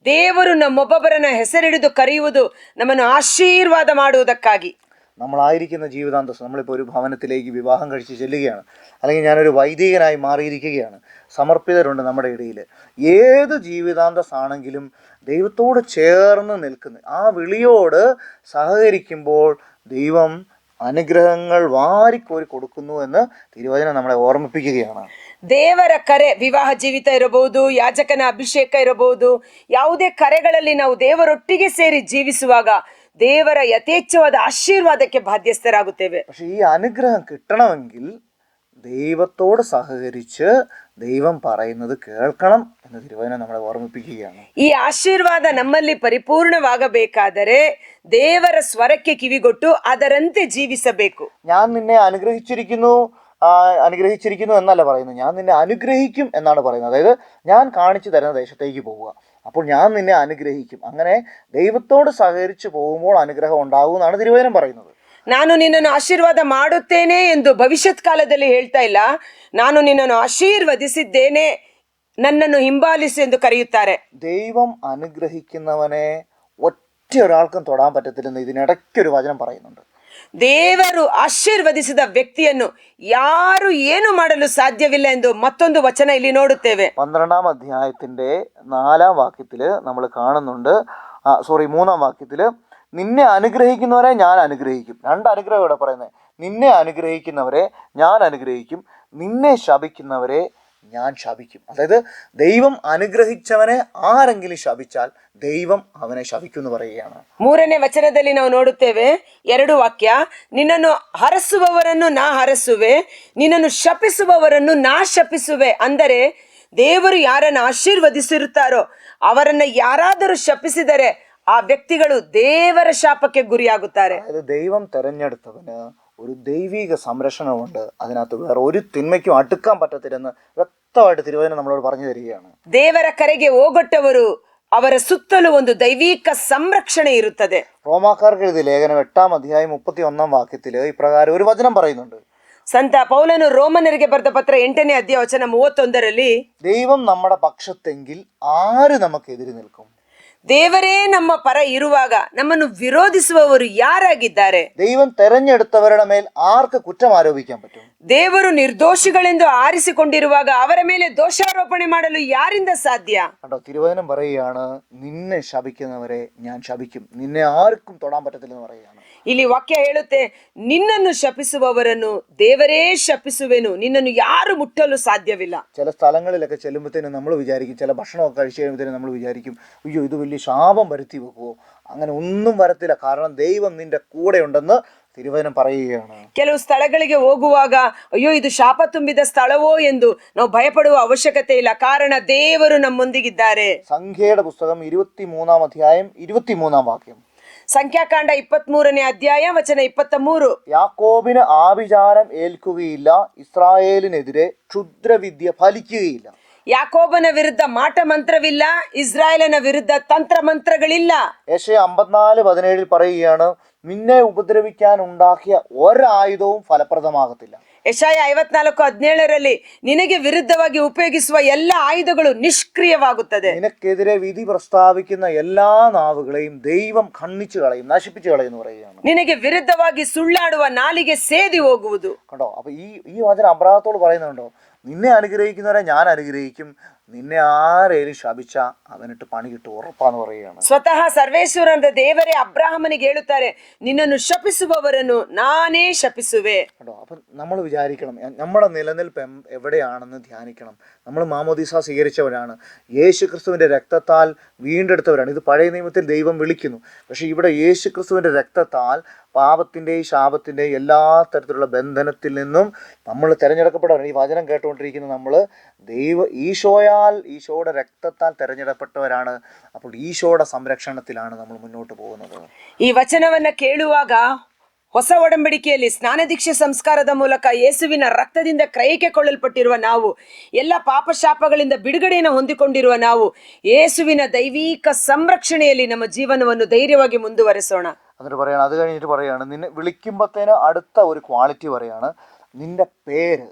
ದೇವರು ನಮ್ಮೊಬ್ಬೊಬ್ಬರನ್ನ ಹೆಸರಿಡಿದು ಕರೆಯುವುದು ನಮ್ಮನ್ನು ಆಶೀರ್ವಾದ ಮಾಡುವುದಕ್ಕಾಗಿ. നമ്മളായിരിക്കുന്ന ജീവിതാന്തസ്, നമ്മളിപ്പോൾ ഒരു ഭവനത്തിലേക്ക് വിവാഹം കഴിച്ച് ചെല്ലുകയാണ്, അല്ലെങ്കിൽ ഞാനൊരു വൈദികനായി മാറിയിരിക്കുകയാണ്, സമർപ്പിതരുണ്ട് നമ്മുടെ ഇടയിൽ. ഏത് ജീവിതാന്തസ്സാണെങ്കിലും ദൈവത്തോട് ചേർന്ന് നിൽക്കുന്ന ആ വിളിയോട് സഹകരിക്കുമ്പോൾ ദൈവം അനുഗ്രഹങ്ങൾ വാരിക്കോരി കൊടുക്കുന്നു എന്ന് തിരുവചനം നമ്മളെ ഓർമ്മിപ്പിക്കുകയാണ്. ದೇವರ ಕರೆ, ವಿವಾಹ ಜೀವಿತ ಇರಬಹುದು, ಯಾಜಕನ ಅಭಿಷೇಕ ಇರಬಹುದು, ಯಾವುದೇ ಕರೆಗಳಲ್ಲಿ ನಾವು ದೇವರೊಟ್ಟಿಗೆ ಸೇರಿ ಜೀವಿಸುವಾಗ ದೇವರ ಯಥೇಚ್ಛವಾದ ಆಶೀರ್ವಾದಕ್ಕೆ ಬಾಧ್ಯಸ್ಥರಾಗುತ್ತೇವೆ. പക്ഷെ ഈ അനുഗ്രഹം കിട്ടണമെങ്കിൽ ദൈവത്തോട് സഹകരിച്ച് ദൈവം പറയുന്നത് കേൾക്കണം എന്ന് തിരുവചനം നമ്മളെ ഓർമ്മിപ്പിക്കുകയാണ്. ಈ ಆಶೀರ್ವಾದ ನಮ್ಮಲ್ಲಿ ಪರಿಪೂರ್ಣವಾಗಬೇಕಾದರೆ ದೇವರ ಸ್ವರಕ್ಕೆ ಕಿವಿಗೊಟ್ಟು ಅದರಂತೆ ಜೀವಿಸಬೇಕು. ഞാൻ നിന്നെ അനുഗ്രഹിച്ചിരിക്കുന്നു എന്നല്ല പറയുന്നത്, ഞാൻ നിന്നെ അനുഗ്രഹിക്കും എന്നാണ് പറയുന്നത്. അതായത് ഞാൻ കാണിച്ചു തരുന്ന ദേശത്തേക്ക് പോവുക, അപ്പോൾ ഞാൻ നിന്നെ അനുഗ്രഹിക്കും. അങ്ങനെ ദൈവത്തോട് സഹകരിച്ച് പോകുമ്പോൾ അനുഗ്രഹം ഉണ്ടാകും എന്നാണ് തിരുവചനം പറയുന്നത്. ನಾನು ನಿನ್ನನ್ನು ಆಶೀರ್ವಾದ ಮಾಡುತ್ತೇನೆ ಎಂದು ಭವಿಷ್ಯತ್ ಕಾಲದಲ್ಲಿ ಹೇಳ್ತಾ ಇಲ್ಲ, ನಾನು ನಿನ್ನನ್ನು ಆಶೀರ್ವದಿಸಿದ್ದೇನೆ, ನನ್ನನ್ನು ಹಿಂಬಾಲಿಸು ಎಂದು ಕರೆಯುತ್ತಾರೆ. ദൈവം അനുഗ്രഹിക്കുന്നവനെ ഒറ്റ ഒരാൾക്കും തൊടാൻ പറ്റത്തില്ലെന്ന് ഇതിനിടയ്ക്കൊരു വചനം പറയുന്നുണ്ട്. ದೇವರು ಆಶೀರ್ವದಿಸಿದ ವ್ಯಕ್ತಿಯನ್ನು ಯಾರು ಏನು ಮಾಡಲು ಸಾಧ್ಯವಿಲ್ಲ ಎಂದು ಮತ್ತೊಂದು ವಚನ ಇಲ್ಲಿ ನೋಡುತ್ತೇವೆ. 12ാം അധ്യായത്തിന്റെ 4ാം വാക്യത്തില് നമ്മൾ കാണുന്നുണ്ട്, മൂന്നാം വാക്യത്തിൽ നിന്നെ അനുഗ്രഹിക്കുന്നവരെ ഞാൻ അനുഗ്രഹിക്കും. രണ്ട് അനുഗ്രഹം ഇവിടെ പറയുന്നത്. നിന്നെ അനുഗ്രഹിക്കുന്നവരെ ഞാൻ അനുഗ്രഹിക്കും, നിന്നെ ശപിക്കുന്നവരെ ഞാൻ ശപിക്കും. അതായത് ദൈവം അനുഗ്രഹിച്ചവനെ ആരെങ്കിലും ശപിച്ചാൽ ದೈವಂ ಅವನೇ ಶಪಿക്കുന്നു പറയുകയാണ്. ಮೂರನೇ ವಚನದಲ್ಲಿ ನಾವು ನೋಡುತ್ತೇವೆ 2 ವಾಕ್ಯ. ನಿನ್ನನ್ನು ಹರಸುವವರನ್ನು ನಾ ಹರಸುವೆ, ನಿನ್ನನ್ನು ಶಪಿಸುವವರನ್ನು ನಾ ಶಪಿಸುವೆ. ಅಂದರೆ ದೇವರು ಯಾರನ್ನು ಆಶೀರ್ವದಿಸಿರುತ್ತಾರೋ ಅವರನ್ನ ಯಾರಾದರೂ ಶಪಿಸಿದರೆ ആ വ്യക്തികൾ ದೇವರ ಶಾಪಕ್ಕೆ ಗುರಿಯಾಗುತ್ತಾರೆ. അതായത് ദൈവം തെരഞ്ഞെടുത്തവന് ഒരു ദൈവിക സംരക്ഷണമുണ്ട്. അതിനകത്ത് വേറെ ഒരു തിന്മയ്ക്കും അടുക്കാൻ പറ്റത്തില്ലെന്ന് വ്യക്തമായിട്ട് തിരുവചനം നമ്മളോട് പറഞ്ഞു തരികയാണ്. ದೇವರ ಕರೆಗೆ ಹೋಗೊಟ್ಟವರು ಅವರ ಸುತ್ತಲೂ ಒಂದು ದೈವಿಕ ಸಂರಕ್ಷಣೆ ಇರುತ್ತದೆ. റോമാക്കാർക്ക് എഴുതിയ ലേഖനം 8-ാം അധ്യായം 31-ാം വാക്യത്തിൽ ഇപ്രകാരം ഒരു വചനം പറയുന്നുണ്ട്. ಸಂತ ಪೌಲನು ರೋಮನರಿಗೆ ಬರೆದ ಪತ್ರ 8ನೇ ಅಧ್ಯಾಯ ವಚನ 31ರಲ್ಲಿ ദൈവം നമ്മുടെ പക്ഷത്തെങ്കിൽ ആര് നമുക്കെതിരെ നിൽക്കും? ದೇವರೇ ನಮ್ಮ ಪರ ಇರುವಾಗ ನಮ್ಮನ್ನು ವಿರೋಧಿಸುವವರು ಯಾರಾಗಿದ್ದಾರೆ? ദൈവം തെരഞ്ഞെടുത്തവരുടെ മേൽ ആർക്ക് കുറ്റം ആരോപിക്കാൻ പറ്റും? ದೇವರು ನಿರ್ದೋಷಿಗಳೆಂದು ಆರಿಸಿಕೊಂಡಿರುವಾಗ ಅವರ ಮೇಲೆ ದೋಷಾರೋಪಣೆ ಮಾಡಲು ಯಾರಿಂದ ಸಾಧ್ಯ? കണ്ടോ, തിരുവചനം പറയുകയാണ്, നിന്നെ ശപിക്കുന്നവരെ ഞാൻ ശപിക്കും, നിന്നെ ആർക്കും തൊടാൻ പറ്റത്തില്ലെന്ന് പറയുകയാണ്. ಇಲ್ಲಿ ವಾಕ್ಯ ಹೇಳುತ್ತೆ, ನಿನ್ನನ್ನು ಶಪಿಸುವವರನ್ನು ದೇವರೇ ಶಪಿಸುವೆನು, ನಿನ್ನನ್ನು ಯಾರು ಮುಟ್ಟಲು ಸಾಧ್ಯವಿಲ್ಲ. ചില സ്ഥലങ്ങളിലൊക്കെ ചെല്ലുമ്പോഴത്തേനും നമ്മൾ വിചാരിക്കും, ചില ഭക്ഷണമൊക്കെ കഴിച്ചു കഴിയുമ്പോഴത്തേനും നമ്മൾ വിചാരിക്കും, അയ്യോ ഇത് വലിയ ശാപം വരുത്തി വെക്കുവോ? അങ്ങനെ ഒന്നും വരത്തില്ല. കാരണം ദൈവം നിന്റെ കൂടെ ഉണ്ടെന്ന് തിരുവചനം പറയുകയാണ്. ಕೆಲವು ಸ್ಥಳಗಳಿಗೆ ಹೋಗುವಾಗ ಅಯ್ಯೋ ಇದು ಶಾಪ ತುಂಬಿದ ಸ್ಥಳವೋ ಎಂದು ನಾವು ಭಯಪಡುವ ಅವಶ್ಯಕತೆ ಇಲ್ಲ. ಕಾರಣ ದೇವರು ನಮ್ಮೊಂದಿಗಿದ್ದಾರೆ. സംഖ്യയുടെ പുസ്തകം 23-ാം അധ്യായം 23-ാം വാക്യം. ಸಂಖ್ಯಾಕಾಂಡ 23ನೇ ಅಧ್ಯಾಯ ವಚನ 23. യാക്കോബിന് ആഭിചാരം ഏൽക്കുകയില്ല, ഇസ്രായേലിനെതിരെ ക്ഷുദ്രവിദ്യ ഫലിക്കുകയില്ല. ಯಾಕೋಬನ ವಿರುದ್ಧ ಮಾಟ ಮಂತ್ರವಿಲ್ಲ, ಇಸ್ರಾಯೇಲನ ವಿರುದ್ಧ ತಂತ್ರ ಮಂತ್ರಗಳಿಲ್ಲ. യെശയ്യാ 54:17 പറയുകയാണ്, നിന്നെ ഉപദ്രവിക്കാൻ ഉണ്ടാക്കിയ ഒരായുധവും ഫലപ്രദമാകത്തില്ല. ಯೆಶಾಯ 54:17ರಲ್ಲಿ ನಿನಗೆ ವಿರುದ್ಧವಾಗಿ ಉಪಯೋಗಿಸುವ ಎಲ್ಲ ಆಯುಧಗಳು ನಿಷ್ಕ್ರಿಯವಾಗುತ್ತದೆ. നിനക്കെതിരെ വിധി പ്രസ്താവിക്കുന്ന എല്ലാ നാവുകളെയും ദൈവം ഖണ്ഡിച്ചു കളയും, നശിപ്പിച്ചു കളയും എന്ന് പറയുകയാണ്. ನಿನಗೆ ವಿರುದ್ಧವಾಗಿ ಸುಳ್ಳಾಡುವ ನಾಲಿಗೆ ಸೇದಿ ಹೋಗುವುದು. കണ്ടോ, അപ്പൊ ഈ വചനം അബ്രാഹത്തോട് പറയുന്നുണ്ടോ, നിന്നെ അനുഗ്രഹിക്കുന്നവരെ ഞാൻ അനുഗ്രഹിക്കും, നിന്നെ ആരേലും ശപിച്ച അവനിട്ട് പണി കിട്ടും, ഉറപ്പാന്ന് പറയുകയാണ്. ಸ್ವತಃ ಸರ್ವೇಶ್ವರನ ದೇವರೇ ಅಬ್ರಾಹಮನಿಗೆ ಹೇಳುತ್ತಾರೆ, ನಿನ್ನನ್ನು ಶಪಿಸುವವರನ್ನು ನಾನೇ ಶಪಿಸುವೆ. കേട്ടോ, അപ്പം നമ്മൾ വിചാരിക്കണം, നമ്മുടെ നിലനിൽപ്പ് എവിടെയാണെന്ന് ധ്യാനിക്കണം. നമ്മൾ മാമോദീസ സ്വീകരിച്ചവരാണ്, യേശു ക്രിസ്തുവിൻ്റെ രക്തത്താൽ വീണ്ടെടുത്തവരാണ്. ഇത് പഴയ നിയമത്തിൽ ദൈവം വിളിക്കുന്നു. പക്ഷേ ഇവിടെ യേശു ക്രിസ്തുവിൻ്റെ രക്തത്താൽ പാപത്തിൻ്റെയും ശാപത്തിൻ്റെയും എല്ലാ തരത്തിലുള്ള ബന്ധനത്തിൽ നിന്നും നമ്മൾ തിരഞ്ഞെടുക്കപ്പെടണം. ഈ വചനം കേട്ടുകൊണ്ടിരിക്കുന്ന നമ്മൾ ഈശോയുടെ രക്തത്താൽ തിരഞ്ഞെടുക്കപ്പെട്ടവരാണ്. അപ്പോൾ ഈശോയുടെ സംരക്ഷണത്തിലാണ് നമ്മൾ മുന്നോട്ട് പോകുന്നത്. ಈ ವಚನವನ್ನ ಕೇಳುವಾಗ ಹೊಸ ಒಡಂಬಡಿಕೆಯಲ್ಲಿ ಸ್ನಾನದೀಕ್ಷೆ ಸಂಸ್ಕಾರದ ಮೂಲಕ ಯೇಸುವಿನ ರಕ್ತದಿಂದ ಕ್ರಯಕ್ಕೆ ಕೊಳ್ಳಲ್ಪಟ್ಟಿರುವ ನಾವು, ಎಲ್ಲ ಪಾಪಶಾಪಗಳಿಂದ ಬಿಡುಗಡೆಯನ್ನು ಹೊಂದಿಕೊಂಡಿರುವ ನಾವು, ಯೇಸುವಿನ ದೈವಿಕ ಸಂರಕ್ಷಣೆಯಲ್ಲಿ ನಮ್ಮ ಜೀವನವನ್ನು ಧೈರ್ಯವಾಗಿ ಮುಂದುವರಿಸೋಣ. എന്നിട്ട് പറയാണ്, അത് കഴിഞ്ഞിട്ട് പറയാണ്, നിന്നെ വിളിക്കുമ്പോഴത്തേന് അടുത്ത ഒരു ക്വാളിറ്റി പറയാണ്, നിന്റെ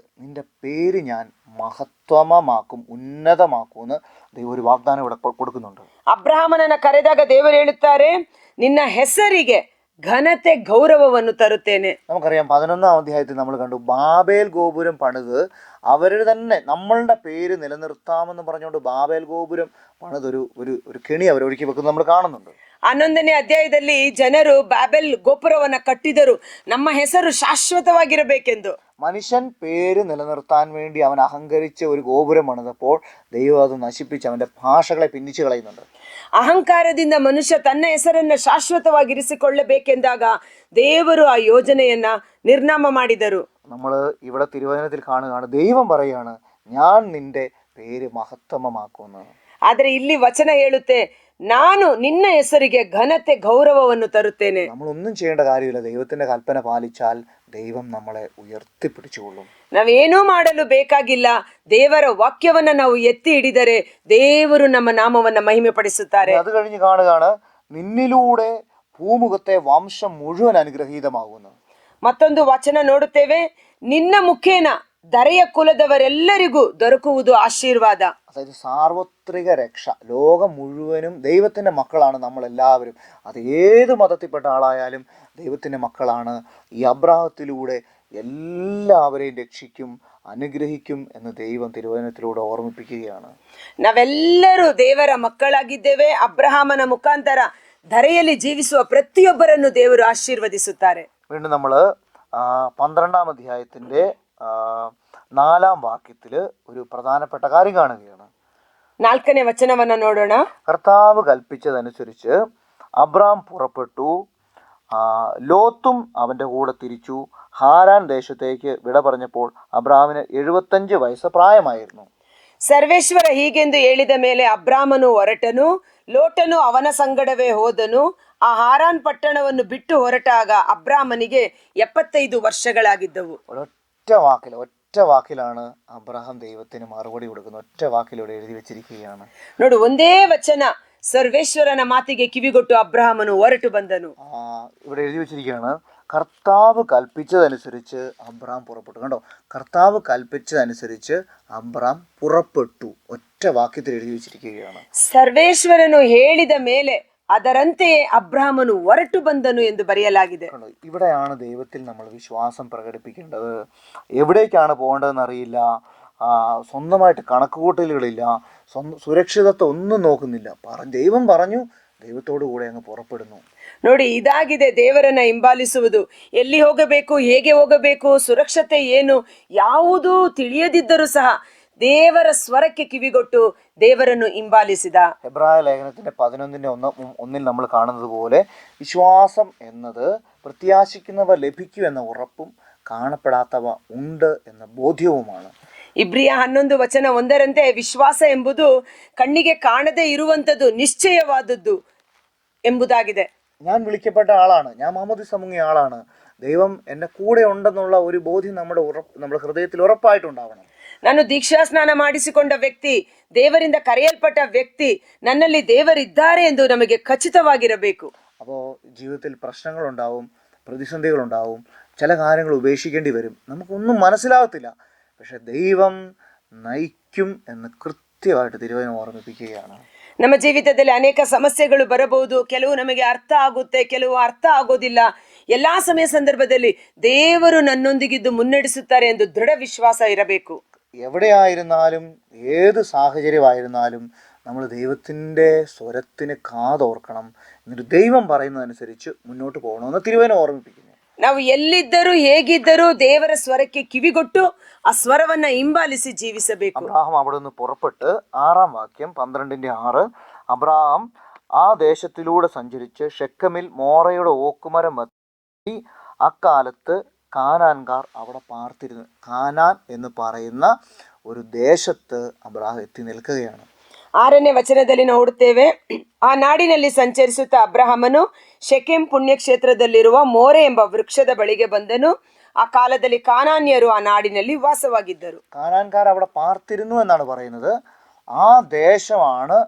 പേര് ഞാൻ മഹത്വമാക്കും, ഉന്നതമാക്കും എന്ന് ദൈവം ഒരു വാഗ്ദാനം ഇവിടെ കൊടുക്കുന്നുണ്ട്. ಅಬ್ರಹಾಮನನ್ನ ಕರೆದಾಗ ದೇವರು ಹೇಳುತ್ತಾರೆ, ನಿನ್ನ ಹೆಸರಿಗೆ ಘನತೆ ಗೌರವವನ್ನು ತರುತ್ತೇನೆ. നമുക്കറിയാം 11-ാം അധ്യായത്തിൽ നമ്മൾ കണ്ടു, ബാബേൽ ഗോപുരം പണിത് അവര് തന്നെ നമ്മളുടെ പേര് നിലനിർത്താമെന്ന് പറഞ്ഞുകൊണ്ട് ബാബേൽ ഗോപുരം പണിതൊരു ഒരു കെണി അവർ ഒരുക്കി വെക്കുന്നത് നമ്മൾ കാണുന്നുണ്ട്. 11ನೇ ಅಧ್ಯಾಯದಲ್ಲಿ ಜನರು ಬ್ಯಾಬೆಲ್ ಗೋಪುರವನ್ನ ಕಟ್ಟಿದರು, ನಮ್ಮ ಹೆಸರು ಶಾಶ್ವತವಾಗಿರಬೇಕೆಂದು. മനുഷ്യൻ പേര് നിലനിർത്താൻ വേണ്ടി അവൻ അഹങ്കരിച്ച ഒരു ഗോപുരം പണിതപ്പോൾ ദൈവം അത് നശിപ്പിച്ച് അവന്റെ ഭാഷകളെ ഭിന്നിച്ചു കളയുന്നുണ്ട്. ಅಹಂಕಾರದಿಂದ ಮನುಷ್ಯ ತನ್ನ ಹೆಸರನ್ನ ಶಾಶ್ವತವಾಗಿರಿಸಿಕೊಳ್ಳಬೇಕೆಂದಾಗ ದೇವರು ಆ ಯೋಜನೆಯನ್ನ ನಿರ್ನಾಮ ಮಾಡಿದರು. നമ്മൾ ഇവിടെ തിരുവചനത്തിൽ കാണുകയാണ്, ദൈവം പറയാണ്, ഞാൻ നിന്റെ പേര് മഹത്വമാക്കുമെന്ന്. ಆದ್ರೆ ಇಲ್ಲಿ ವಚನ ಹೇಳುತ್ತೆ, ನಾನು ನಿನ್ನ ಹೆಸರಿಗೆ ಘನತೆ ಗೌರವವನ್ನು ತರುತ್ತೇನೆ. നമ്മളൊന്നും ചെയ്യേണ്ട കാര്യമില്ല. ദൈവത്തിന്റെ കൽപ്പന പാലിച്ചാൽ ദൈവം നമ്മളെ ഉയർത്തിപ്പിടിച്ചുകൊള്ളും. ನಾವೇನೂ ಮಾಡಲು ಬೇಕಾಗಿಲ್ಲ. ದೇವರ ವಾಕ್ಯವನ್ನ ನಾವು ಎತ್ತಿ ಹಿಡಿದರೆ ದೇವರು ನಮ್ಮ ನಾಮವನ್ನ ಮಹಿಮೆ ಪಡಿಸುತ್ತಾರೆ. അത് കഴിഞ്ഞ് കാണുകയാണ്, നിന്നിലൂടെ ഭൂമുഖത്തെ വംശം മുഴുവൻ അനുഗ്രഹീതമാകുന്നു. ಮತ್ತೊಂದು ವಚನ ನೋಡುತ್ತೇವೆ, ನಿನ್ನ ಮುಖೇನ ಧರೆಯ ಕುಲದವರೆಲ್ಲರಿಗೂ ದೊರಕುವುದು ಆಶೀರ್ವಾದ. അതായത് സാർവത്രിക രക്ഷ. ലോകം മുഴുവനും ദൈവത്തിൻ്റെ മക്കളാണ് നമ്മളെല്ലാവരും. അത് ഏത് മതത്തിൽപ്പെട്ട ആളായാലും ദൈവത്തിൻ്റെ മക്കളാണ്. ഈ അബ്രാഹത്തിലൂടെ എല്ലാവരെയും രക്ഷിക്കും, അനുഗ്രഹിക്കും എന്ന് ദൈവം തിരുവചനത്തിലൂടെ ഓർമ്മിപ്പിക്കുകയാണ്. ನಾವೆಲ್ಲರೂ ದೇವರ ಮಕ್ಕಳಾಗಿದ್ದೇವೆ. ಅಬ್ರಹಾಮನ ಮುಖಾಂತರ ಧರೆಯಲ್ಲಿ ಜೀವಿಸುವ ಪ್ರತಿಯೊಬ್ಬರನ್ನು ದೇವರು ಆಶೀರ್ವದಿಸುತ್ತಾರೆ. വീണ്ടും നമ്മൾ 12-ാം അധ്യായത്തിന്റെ 4-ാം വാക്യത്തില് ഒരു പ്രധാനപ്പെട്ട കാര്യം കാണുകയാണ്. 4ನೇ ವಚನವನ್ನ ನೋಡೋಣ. കർത്താവ് കൽപ്പിച്ചതനുസരിച്ച് അബ്രാം പുറപ്പെട്ടു, ലോത്തും അവന്റെ കൂടെ തിരിച്ചു. ഹാരാൻ ദേശത്തേക്ക് വിട പറഞ്ഞപ്പോൾ അബ്രാമിന് 75 വയസ്സ് പ്രായമായിരുന്നു. ಸರ್ವೇಶ್ವರ ಹೀಗೆಂದು ಹೇಳಿದ ಮೇಲೆ ಅಬ್ರಾಮನು ಹೊರಟನು, ಲೋಟನು ಅವನ ಸಂಗಡವೇ ಹೋದನು. ಆ ಹಾರಾನ್ ಪಟ್ಟಣವನ್ನು ಬಿಟ್ಟು ಹೊರಟಾಗ ಅಬ್ರಾಮನಿಗೆ 75 ವರ್ಷಗಳಾಗಿದ್ದವು. ഒറ്റ വാക്കിലാണ് അബ്രഹാം ദൈവത്തിന് മറുപടി കൊടുക്കുന്നത്. ഒറ്റ വാക്കിലൂടെ എഴുതി വെച്ചിരിക്കുകയാണ്. ನೋಡು, ಒಂದೇ ವಚನ, ಸರ್ವೇಶ್ವರನ ಮಾತಿಗೆ ಕಿವಿಗೊಟ್ಟು ಅಬ್ರಹಾಮನು ಹೊರಟು ಬಂದನು. ഇവിടെ എഴുതി വെച്ചിരിക്കുകയാണ്, കർത്താവ് കൽപ്പിച്ചതനുസരിച്ച് അബ്രാം പുറപ്പെട്ടു. കണ്ടോ, കർത്താവ് കൽപ്പിച്ചതനുസരിച്ച് അബ്രാം പുറപ്പെട്ടു. ഒറ്റ വാക്യത്തിൽ എഴുതി വെച്ചിരിക്കുകയാണ്. ಸರ್ವೇಶ್ವರನು ಹೇಳಿದ ಮೇಲೆ ಅದರಂತೆಯೇ ಅಬ್ರಹಾಮನು ಹೊರಟು ಬಂದನು ಎಂದು ಬರೆಯಲಾಗಿದೆ. ഇവിടെയാണ് ദൈവത്തിൽ നമ്മൾ വിശ്വാസം പ്രകടിപ്പിക്കേണ്ടത്. എവിടേക്കാണ് പോകേണ്ടതെന്ന് അറിയില്ല, സ്വന്തമായിട്ട് കണക്കുകൂട്ടലുകളില്ല, സുരക്ഷിതത്വം ഒന്നും നോക്കുന്നില്ല. ദൈവം പറഞ്ഞു, ദൈവത്തോടു കൂടെ അങ്ങ് പുറപ്പെടുന്നു. ನೋಡಿ, ಇದಾಗಿದೆ ದೇವರನ್ನ ಹಿಂಬಾಲಿಸುವುದು. ಎಲ್ಲಿ ಹೋಗಬೇಕು, ಹೇಗೆ ಹೋಗಬೇಕು, ಸುರಕ್ಷತೆ ಏನು ಯಾವುದೂ ತಿಳಿಯದಿದ್ದರೂ ಸಹ ದೇವರ ಸ್ವರಕ್ಕೆ ಕಿವಿಗೊಟ್ಟು ದೇವರನ್ನು ಹಿಂಬಾಲಿಸಿದ. എബ്രായ ലേഖനത്തിന്റെ 11:1 നമ്മൾ കാണുന്നത് പോലെ വിശ്വാസം എന്നത് പ്രത്യാശിക്കുന്നവ ലഭിക്കൂ എന്ന ഉറപ്പും കാണപ്പെടാത്തവ ഉണ്ട് എന്ന ബോധ്യവുമാണ്. ಇಬ್ರಿಯ 11:1 ವಿಶ್ವಾಸ ಎಂಬುದು ಕಣ್ಣಿಗೆ ಕಾಣದೇ ಇರುವಂತದ್ದು, ನಿಶ್ಚಯವಾದದ್ದು ಎಂಬುದಾಗಿದೆ. ഞാൻ വിളിക്കപ്പെട്ട ആളാണ്, ഞാൻ മാമോദിസ മുങ്ങിയ ആളാണ്, ദൈവം എൻ്റെ കൂടെ ഉണ്ടെന്നുള്ള ഒരു ബോധ്യം നമ്മുടെ ഹൃദയത്തിൽ ഉറപ്പായിട്ടുണ്ടാവണം. ನಾನು ದೀಕ್ಷಾ ಸ್ನಾನ ಮಾಡಿಸಿಕೊಂಡ ವ್ಯಕ್ತಿ, ದೇವರಿಂದ ಕರೆಯಲ್ಪಟ್ಟ ವ್ಯಕ್ತಿ, ನನ್ನಲ್ಲಿ ದೇವರಿದ್ದಾರೆ ಎಂದು ನಮಗೆ ಖಚಿತವಾಗಿರಬೇಕು. അപ്പോൾ ജീവിതത്തിൽ പ്രശ്നങ്ങളുണ്ടാവും, പ്രതിസന്ധികളുണ്ടാവും, ചില കാര്യങ്ങൾ ഉപേക്ഷിക്കേണ്ടി വരും, നമുക്കൊന്നും മനസ്സിലാകത്തില്ല. പക്ഷെ ദൈവം നയിക്കും എന്ന് കൃത്യമായിട്ട് തിരുവചനം ഓർമ്മിപ്പിക്കുകയാണ്. ನಮ್ಮ ಜೀವಿತದಲ್ಲಿ ಅನೇಕ ಸಮಸ್ಯೆಗಳು ಬರಬಹುದು. ಕೆಲವು ನಮಗೆ ಅರ್ಥ ಆಗುತ್ತೆ, ಕೆಲವು ಅರ್ಥ ಆಗೋದಿಲ್ಲ. ಎಲ್ಲಾ ಸಮಯ ಸಂದರ್ಭದಲ್ಲಿ ದೇವರು ನನ್ನೊಂದಿಗಿದ್ದು ಮುನ್ನಡೆಸುತ್ತಾರೆ ಎಂದು ದೃಢ ವಿಶ್ವಾಸ ಇರಬೇಕು. എവിടെയായിരുന്നാലും ഏത് സാഹചര്യമായിരുന്നാലും നമ്മൾ ദൈവത്തിൻ്റെ സ്വരത്തിന് കാതോർക്കണം. എന്നിട്ട് ദൈവം പറയുന്നതനുസരിച്ച് മുന്നോട്ട് പോകണമെന്ന് തിരുവചനം ഓർമ്മിപ്പിക്കുന്നു. ನಾವು ಎಲ್ಲಿದ್ದರೂ ಹೇಗಿದ್ದರೂ ದೇವರ ಸ್ವರಕ್ಕೆ ಕಿವಿಗೊಟ್ಟು ಆ ಸ್ವರವನ್ನ ಹಿಂಬಾಲಿಸಿ ಜೀವಿಸಬೇಕು. അബ്രാഹാം അവിടെ നിന്ന് പുറപ്പെട്ട് 6-ാം വാക്യം 12:6, അബ്രാഹാം ആ ദേശത്തിലൂടെ സഞ്ചരിച്ച് ഷെക്കമിൽ മോറയുടെ ഓക്കുമരം എത്തി. അക്കാലത്ത് കാനാൻകാർ അവിടെ പാർത്തിരുന്നു. കാനാൻ എന്ന് പറയുന്ന ഒരു ദേശത്ത് അബ്രാഹാം എത്തി നിൽക്കുകയാണ്. 6ನೇ ವಚನದಲ್ಲಿ ನೋಡುತ್ತೇವೆ, ಆ ನಾಡಿನಲ್ಲಿ ಸಂಚರಿಸುತ್ತಾ ಅಬ್ರಹಾಮನು ಶೆಕೆಮ್ ಪುಣ್ಯಕ್ಷೇತ್ರದಲ್ಲಿರುವ ಮೋರೆ ಎಂಬ ವೃಕ್ಷದ ಬಳಿಗೆ ಬಂದನು. ಆ ಕಾಲದಲ್ಲಿ ಕಾನಾನ್ಯರು ಆ ನಾಡಿನಲ್ಲಿ ವಾಸವಾಗಿದ್ದರು. കാനാൻകാർ അവിടെ പാർത്തിരുന്നു എന്നാണ് പറയുന്നത്. ആ ദേശമാണ്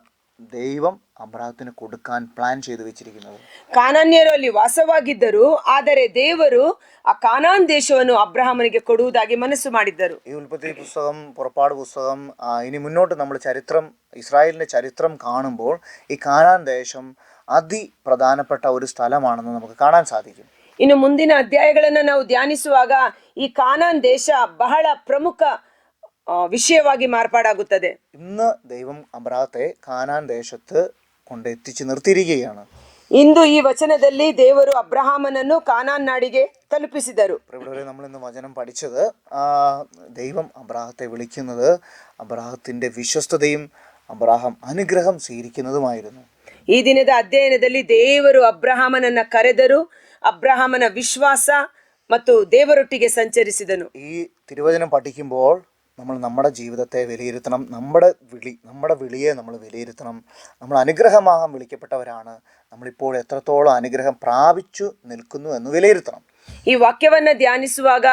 ദൈവം അബ്രാഹത്തിന് കൊടുക്കാൻ പ്ലാൻ ചെയ്തു വെച്ചിരിക്കുന്നത്. ಕಾನಾನ್ಯರು ಅಲ್ಲಿ ವಾಸವಾಗಿದ್ದರು, ಆದರೆ ದೇವರು ಆ ಕಾನಾನ್ ದೇಶವನ್ನು ಅಬ್ರಹಾಮನಿಗೆ ಕೊಡುವುದಾಗಿ ಮನಸ್ಸು ಮಾಡಿದ್ದರು. ഈ ഉൽപ്പത്തി പുസ്തകം, പുറപ്പാട് പുസ്തകം, ഇനി മുന്നോട്ട് നമ്മൾ ഇസ്രായേലിന്റെ ചരിത്രം കാണുമ്പോൾ ഈ കാനാൻ ദേശം അതിപ്രധാനപ്പെട്ട ഒരു സ്ഥലമാണെന്ന് നമുക്ക് കാണാൻ സാധിക്കും. ಇನ್ನು ಮುಂದಿನ ಅಧ್ಯಾಯಗಳನ್ನು ನಾವು ಧ್ಯಾನಿಸುವಾಗ ಈ ಕಾನಾನ್ ದೇಶ ಬಹಳ ಪ್ರಮುಖ ವಿಷಯವಾಗಿ ಮಾರ್ಪಾಡಾಗುತ್ತದೆ. ഇന്ന് ദൈവം അബ്രാഹത്തെ കാനാൻ ദേശത്ത് കൊണ്ടെത്തിച്ച് നിർത്തിയിരിക്കുകയാണ്. ಇಂದು ಈ ವಚನದಲ್ಲಿ ದೇವರು ಅಬ್ರಹಾಮನನ್ನು ಕಾನಾನ್ ನಾಡಿಗೆ ತಲುಪಿಸಿದರು. ഇവിടെ നമ്മൾ ഇന്ന് വചനം പഠിച്ചത്, ദൈവം അബ്രാഹത്തെ വിളിക്കുന്നത് അബ്രാഹത്തിന്റെ വിശ്വസ്തതയും അബ്രാഹാം അനുഗ്രഹം സ്വീകരിക്കുന്നതുമായിരുന്നു. ಈ ದಿನದ ಅಧ್ಯಯನದಲ್ಲಿ ದೇವರು ಅಬ್ರಹಾಮನನ್ನ ಕರೆದರು, ಅಬ್ರಹಾಮನ ವಿಶ್ವಾಸ ಮತ್ತು ದೇವರೊಟ್ಟಿಗೆ ಸಂಚರಿಸಿದನು. ഈ തിരുവചനം പഠിക്കുമ്പോൾ നമ്മൾ നമ്മുടെ ജീവിതത്തെ വിലയിരുത്തണം. നമ്മുടെ വിളിയെ നമ്മൾ വിലയിരുത്തണം. നമ്മൾ അനുഗ്രഹമാകാൻ വിളിക്കപ്പെട്ടവരാണ്. നമ്മളിപ്പോൾ എത്രത്തോളം അനുഗ്രഹം പ്രാപിച്ചു നിൽക്കുന്നു എന്ന് വിലയിരുത്തണം. ಈ ವಾಕ್ಯವನ್ನ ಧ್ಯಾನಿಸುವಾಗ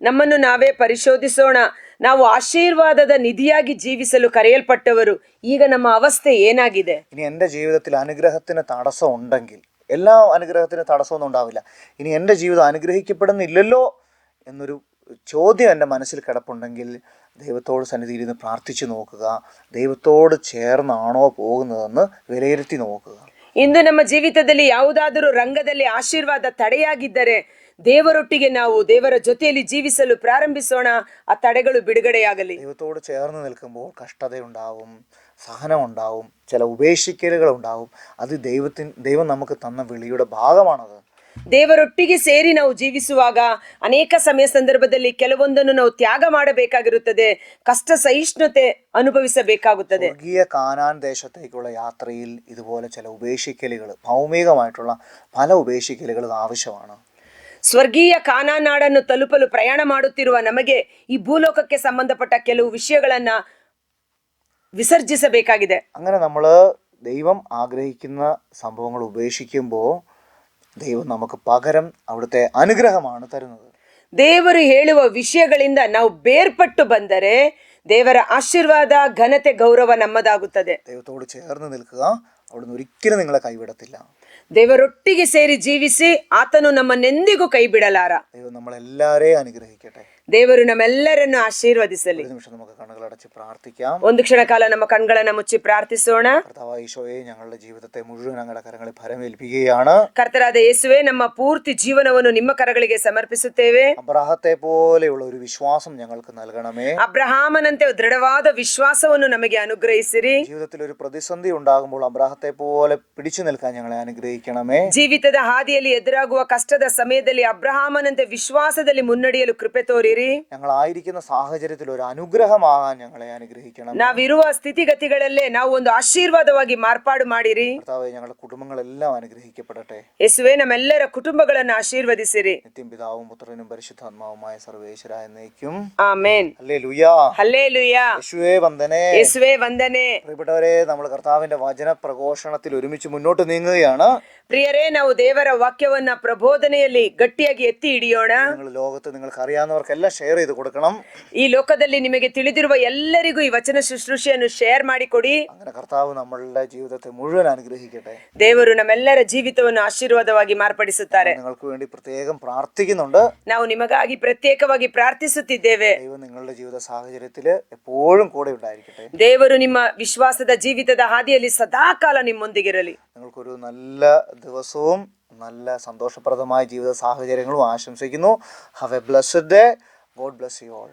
ನಮ್ಮನ್ನು ನಾವೇ ಪರಿಶೋಧಿಸೋಣ. ನಾವು ಆಶೀರ್ವಾದದ ನಿಧಿಯಾಗಿ ಜೀವಿಸಲು ಕರೆಯಲ್ಪಟ್ಟವರು. ಈಗ ನಮ್ಮ ಅವಸ್ಥೆ ಏನಾಗಿದೆ? ഇനി എൻ്റെ ജീവിതത്തിൽ അനുഗ്രഹത്തിന് തടസ്സം ഉണ്ടെങ്കിൽ, എല്ലാ അനുഗ്രഹത്തിന് തടസ്സമൊന്നും ഉണ്ടാവില്ല, ഇനി എൻ്റെ ജീവിതം അനുഗ്രഹിക്കപ്പെടുന്നില്ലല്ലോ എന്നൊരു ചോദ്യം എൻ്റെ മനസ്സിൽ കിടപ്പുണ്ടെങ്കിൽ ദൈവത്തോട് സന്നിധിയിൽ നിന്ന് പ്രാർത്ഥിച്ചു നോക്കുക. ദൈവത്തോട് ചേർന്നാണോ പോകുന്നതെന്ന് വിലയിരുത്തി നോക്കുക. ಇಂದು ನಮ್ಮ ಜೀವಿತದಲ್ಲಿ ಯಾವುದಾದರೂ ರಂಗದಲ್ಲಿ ಆಶೀರ್ವಾದ ತಡೆಯಾಗಿದ್ದರೆ ದೇವರೊಟ್ಟಿಗೆ ನಾವು ದೇವರ ಜೊತೆಯಲ್ಲಿ ಜೀವಿಸಲು ಪ್ರಾರಂಭಿಸೋಣ. ಆ ತಡೆಗಳು ಬಿಡುಗಡೆಯಾಗಲಿ. ദൈവത്തോട് ചേർന്ന് നിൽക്കുമ്പോൾ കഷ്ടതയുണ്ടാവും, സഹനം ഉണ്ടാവും, ചില ഉപേക്ഷിക്കലുകൾ ഉണ്ടാവും. അത് ദൈവം നമുക്ക് തന്ന വിളിയുടെ ഭാഗമാണത്. ದೇವರೊಟ್ಟಿಗೆ ಸೇರಿ ನಾವು ಜೀವಿಸುವಾಗ ಅನೇಕ ಸಮಯ ಸಂದರ್ಭದಲ್ಲಿ ಕೆಲವೊಂದನ್ನು ನಾವು ತ್ಯಾಗ ಮಾಡಬೇಕಾಗಿರುತ್ತದೆ, ಕಷ್ಟ ಸಹಿಷ್ಣುತೆ ಅನುಭವಿಸಬೇಕಾಗುತ್ತದೆ. സ്വർഗീയ കാനാൻ ദേശത്തേക്കുള്ള യാത്രയിൽ ഇതുപോലെ ചില ഉപേക്ഷിക്കലുകൾ, ഭൗമികമായിട്ടുള്ള പല ഉപേക്ഷിക്കലുകളും ആവശ്യമാണ്. ಸ್ವರ್ಗೀಯ ಕಾನಾನ್ ನಾಡನ್ನು ತಲುಪಲು ಪ್ರಯಾಣ ಮಾಡುತ್ತಿರುವ ನಮಗೆ ಈ ಭೂಲೋಕಕ್ಕೆ ಸಂಬಂಧಪಟ್ಟ ಕೆಲವು ವಿಷಯಗಳನ್ನ ವಿಸರ್ಜಿಸಬೇಕಾಗಿದೆ. അങ്ങനെ നമ്മൾ ദൈവം ആഗ്രഹിക്കുന്ന സംഭവങ്ങൾ ഉപേക്ഷിക്കുമ്പോൾ ദൈവം നമുക്ക് പകരം അവിടുത്തെ അനുഗ്രഹമാണ് തരുന്നത്. ದೇವರು ಹೇಳುವ ವಿಷಯಗಳಿಂದ ನಾವು ಬೇರ್ಪಟ್ಟು ಬಂದರೆ ದೇವರ ಆಶೀರ್ವಾದ, ಘನತೆ, ಗೌರವ ನಮ್ಮದಾಗುತ್ತದೆ. ദൈവത്തോട് ചേർന്ന് നിൽക്കുക, അവിടുന്ന് ഒരിക്കലും നിങ്ങളെ കൈവിടത്തില്ല. ದೇವರೊಟ್ಟಿಗೆ ಸೇರಿ ಜೀವಿಸಿ ಆತನು ನಮ್ಮನ್ನೆಂದಿಗೂ ಕೈ ಬಿಡಲಾರ. ദൈവം നമ്മളെല്ലാരെയും അനുഗ്രഹിക്കട്ടെ. ದೇವರು ನಮ್ಮೆಲ್ಲರನ್ನು ಆಶೀರ್ವದಿಸಲಿ. ഒരു നിമിഷം നമുക്ക് കണ്ണുകളടച്ച് പ്രാർത്ഥിക്കാം. ಒಂದು ಕ್ಷಣ ಕಾಲ ನಮ್ಮ ಕಣ್ಗಳನ್ನ ಮುಚ್ಚಿ ಪ್ರಾರ್ಥಿಸೋಣ. കർത്താവായ ഈശോയെ, ഞങ്ങളുടെ ജീവിതത്തെ മുഴുവൻ അങ്ങയുടെ കരങ്ങളിൽ ഭരമേൽപ്പിക്കുകയാണ്. ಕರ್ತರಾದ ಯೇಸುವೆ, ನಮ್ಮ ಪೂರ್ತಿ ಜೀವನವನ್ನು ನಿಮ್ಮ ಕರಗಳಿಗೆ ಸಮರ್ಪಿಸುತ್ತೇವೆ. അബ്രാഹത്തെ പോലെയുള്ള ഒരു വിശ്വാസം ഞങ്ങൾക്ക് നൽകണമേ. ಅಬ್ರಹಾಮನಂತೆ ದೃಢವಾದ ವಿಶ್ವಾಸವನ್ನು ನಮಗೆ ಅನುಗ್ರಹಿಸಿರಿ. ജീവിതത്തിൽ ഒരു പ്രതിസന്ധി ഉണ്ടാകുമ്പോൾ അബ്രാഹത്തെ പോലെ പിടിച്ചു നിൽക്കാൻ ഞങ്ങളെ അനുഗ്രഹിക്കണമേ. ಜೀವಿತದ ಹಾದಿಯಲ್ಲಿ ಎದುರಾಗುವ ಕಷ್ಟದ ಸಮಯದಲ್ಲಿ ಅಬ್ರಹಾಮನಂತೆ ವಿಶ್ವಾಸದಲ್ಲಿ ಮುನ್ನಡೆಯಲು ಕೃಪೆ ತೋರಿರಿ. ഞങ്ങളായിരിക്കുന്ന സാഹചര്യത്തിൽ ഒരു അനുഗ്രഹമാകാൻ ഞങ്ങളെ അനുഗ്രഹിക്കണം. ನಾವಿರುವ ಸ್ಥಿತಿಗತಿಗಳಲ್ಲೇ ನಾವು ಒಂದು ಆಶೀರ್ವಾದವಾಗಿ ಮಾರ್ಪಾಡು ಮಾಡಿರಿ. കർത്താവേ, ഞങ്ങളുടെ കുടുംബങ്ങളെല്ലാം അനുഗ്രഹിക്കപ്പെടട്ടെ. ಯೇಸುವೆ, ನಮ್ಮೆಲ್ಲರ ಕುಟುಂಬಗಳನ್ನು ಆಶೀರ್ವದಿಸಿರಿ. നിത്യം പിതാവും പുത്രനും പരിശുദ്ധാത്മാവുമായ സർവേശ്വര എന്നേക്കും ಆಮೆನ್. ഹല്ലേലൂയ. ಹಲ್ಲೇಲೂಯಾ. യേശുവേ വന്ദനേ. ಯೇಸುವೆ ವಂದನೆ. പ്രിയപ്പെട്ടവരെ, നമ്മൾ കർത്താവിന്റെ വചന പ്രഘോഷണത്തിൽ ഒരുമിച്ച് മുന്നോട്ട് നീങ്ങുകയാണ്. ಪ್ರಿಯರೇ, ನಾವು ದೇವರ ವಾಕ್ಯವನ್ನ ಪ್ರಬೋಧನೆಯಲ್ಲಿ ಗಟ್ಟಿಯಾಗಿ ಎತ್ತಿ ಹಿಡಿಯೋಣ. നിങ്ങൾ ലോകത്ത് നിങ്ങൾക്ക് അറിയാവുന്നവർക്കെല്ലാം ഷെയർ ചെയ്ത് കൊടുക്കണം. ಈ ಲೋಕದಲ್ಲಿ ನಿಮಗೆ ತಿಳಿದಿರುವ ಎಲ್ಲರಿಗೂ ಈ ವಚನ ಶುಶ್ರೂಷೆಯನ್ನು ಶೇರ್ ಮಾಡಿಕೊಡಿ. അങ്ങനെ കർത്താവ് നമ്മളുടെ ജീവിതത്തെ മുഴുവൻ അനുഗ്രഹിക്കട്ടെ. ದೇವರು ನಮ್ಮೆಲ್ಲರ ಜೀವಿತವನ್ನು ಆಶೀರ್ವಾದವಾಗಿ ಮಾರ್ಪಡಿಸುತ್ತಾರೆ. നിങ്ങൾക്ക് വേണ്ടി പ്രത്യേകം പ്രാർത്ഥിക്കുന്നുണ്ട്. ನಾವು ನಿಮಗಾಗಿ ಪ್ರತ್ಯೇಕವಾಗಿ ಪ್ರಾರ್ಥಿಸುತ್ತಿದ್ದೇವೆ. ദൈവം നിങ്ങളുടെ ജീവിത സാഹചര്യത്തിൽ എപ്പോഴും കൂടെ ഉണ്ടായിരിക്കട്ടെ. ದೇವರು ನಿಮ್ಮ ವಿಶ್ವಾಸದ ಜೀವಿತದ ಹಾದಿಯಲ್ಲಿ ಸದಾಕಾಲ ನಿಮ್ಮೊಂದಿಗಿರಲಿ. നിങ്ങൾക്കൊരു നല്ല ദിവസവും നല്ല സന്തോഷപ്രദമായ ജീവിത സാഹചര്യങ്ങളും ആശംസിക്കുന്നു. Have A blessed day. God bless you all.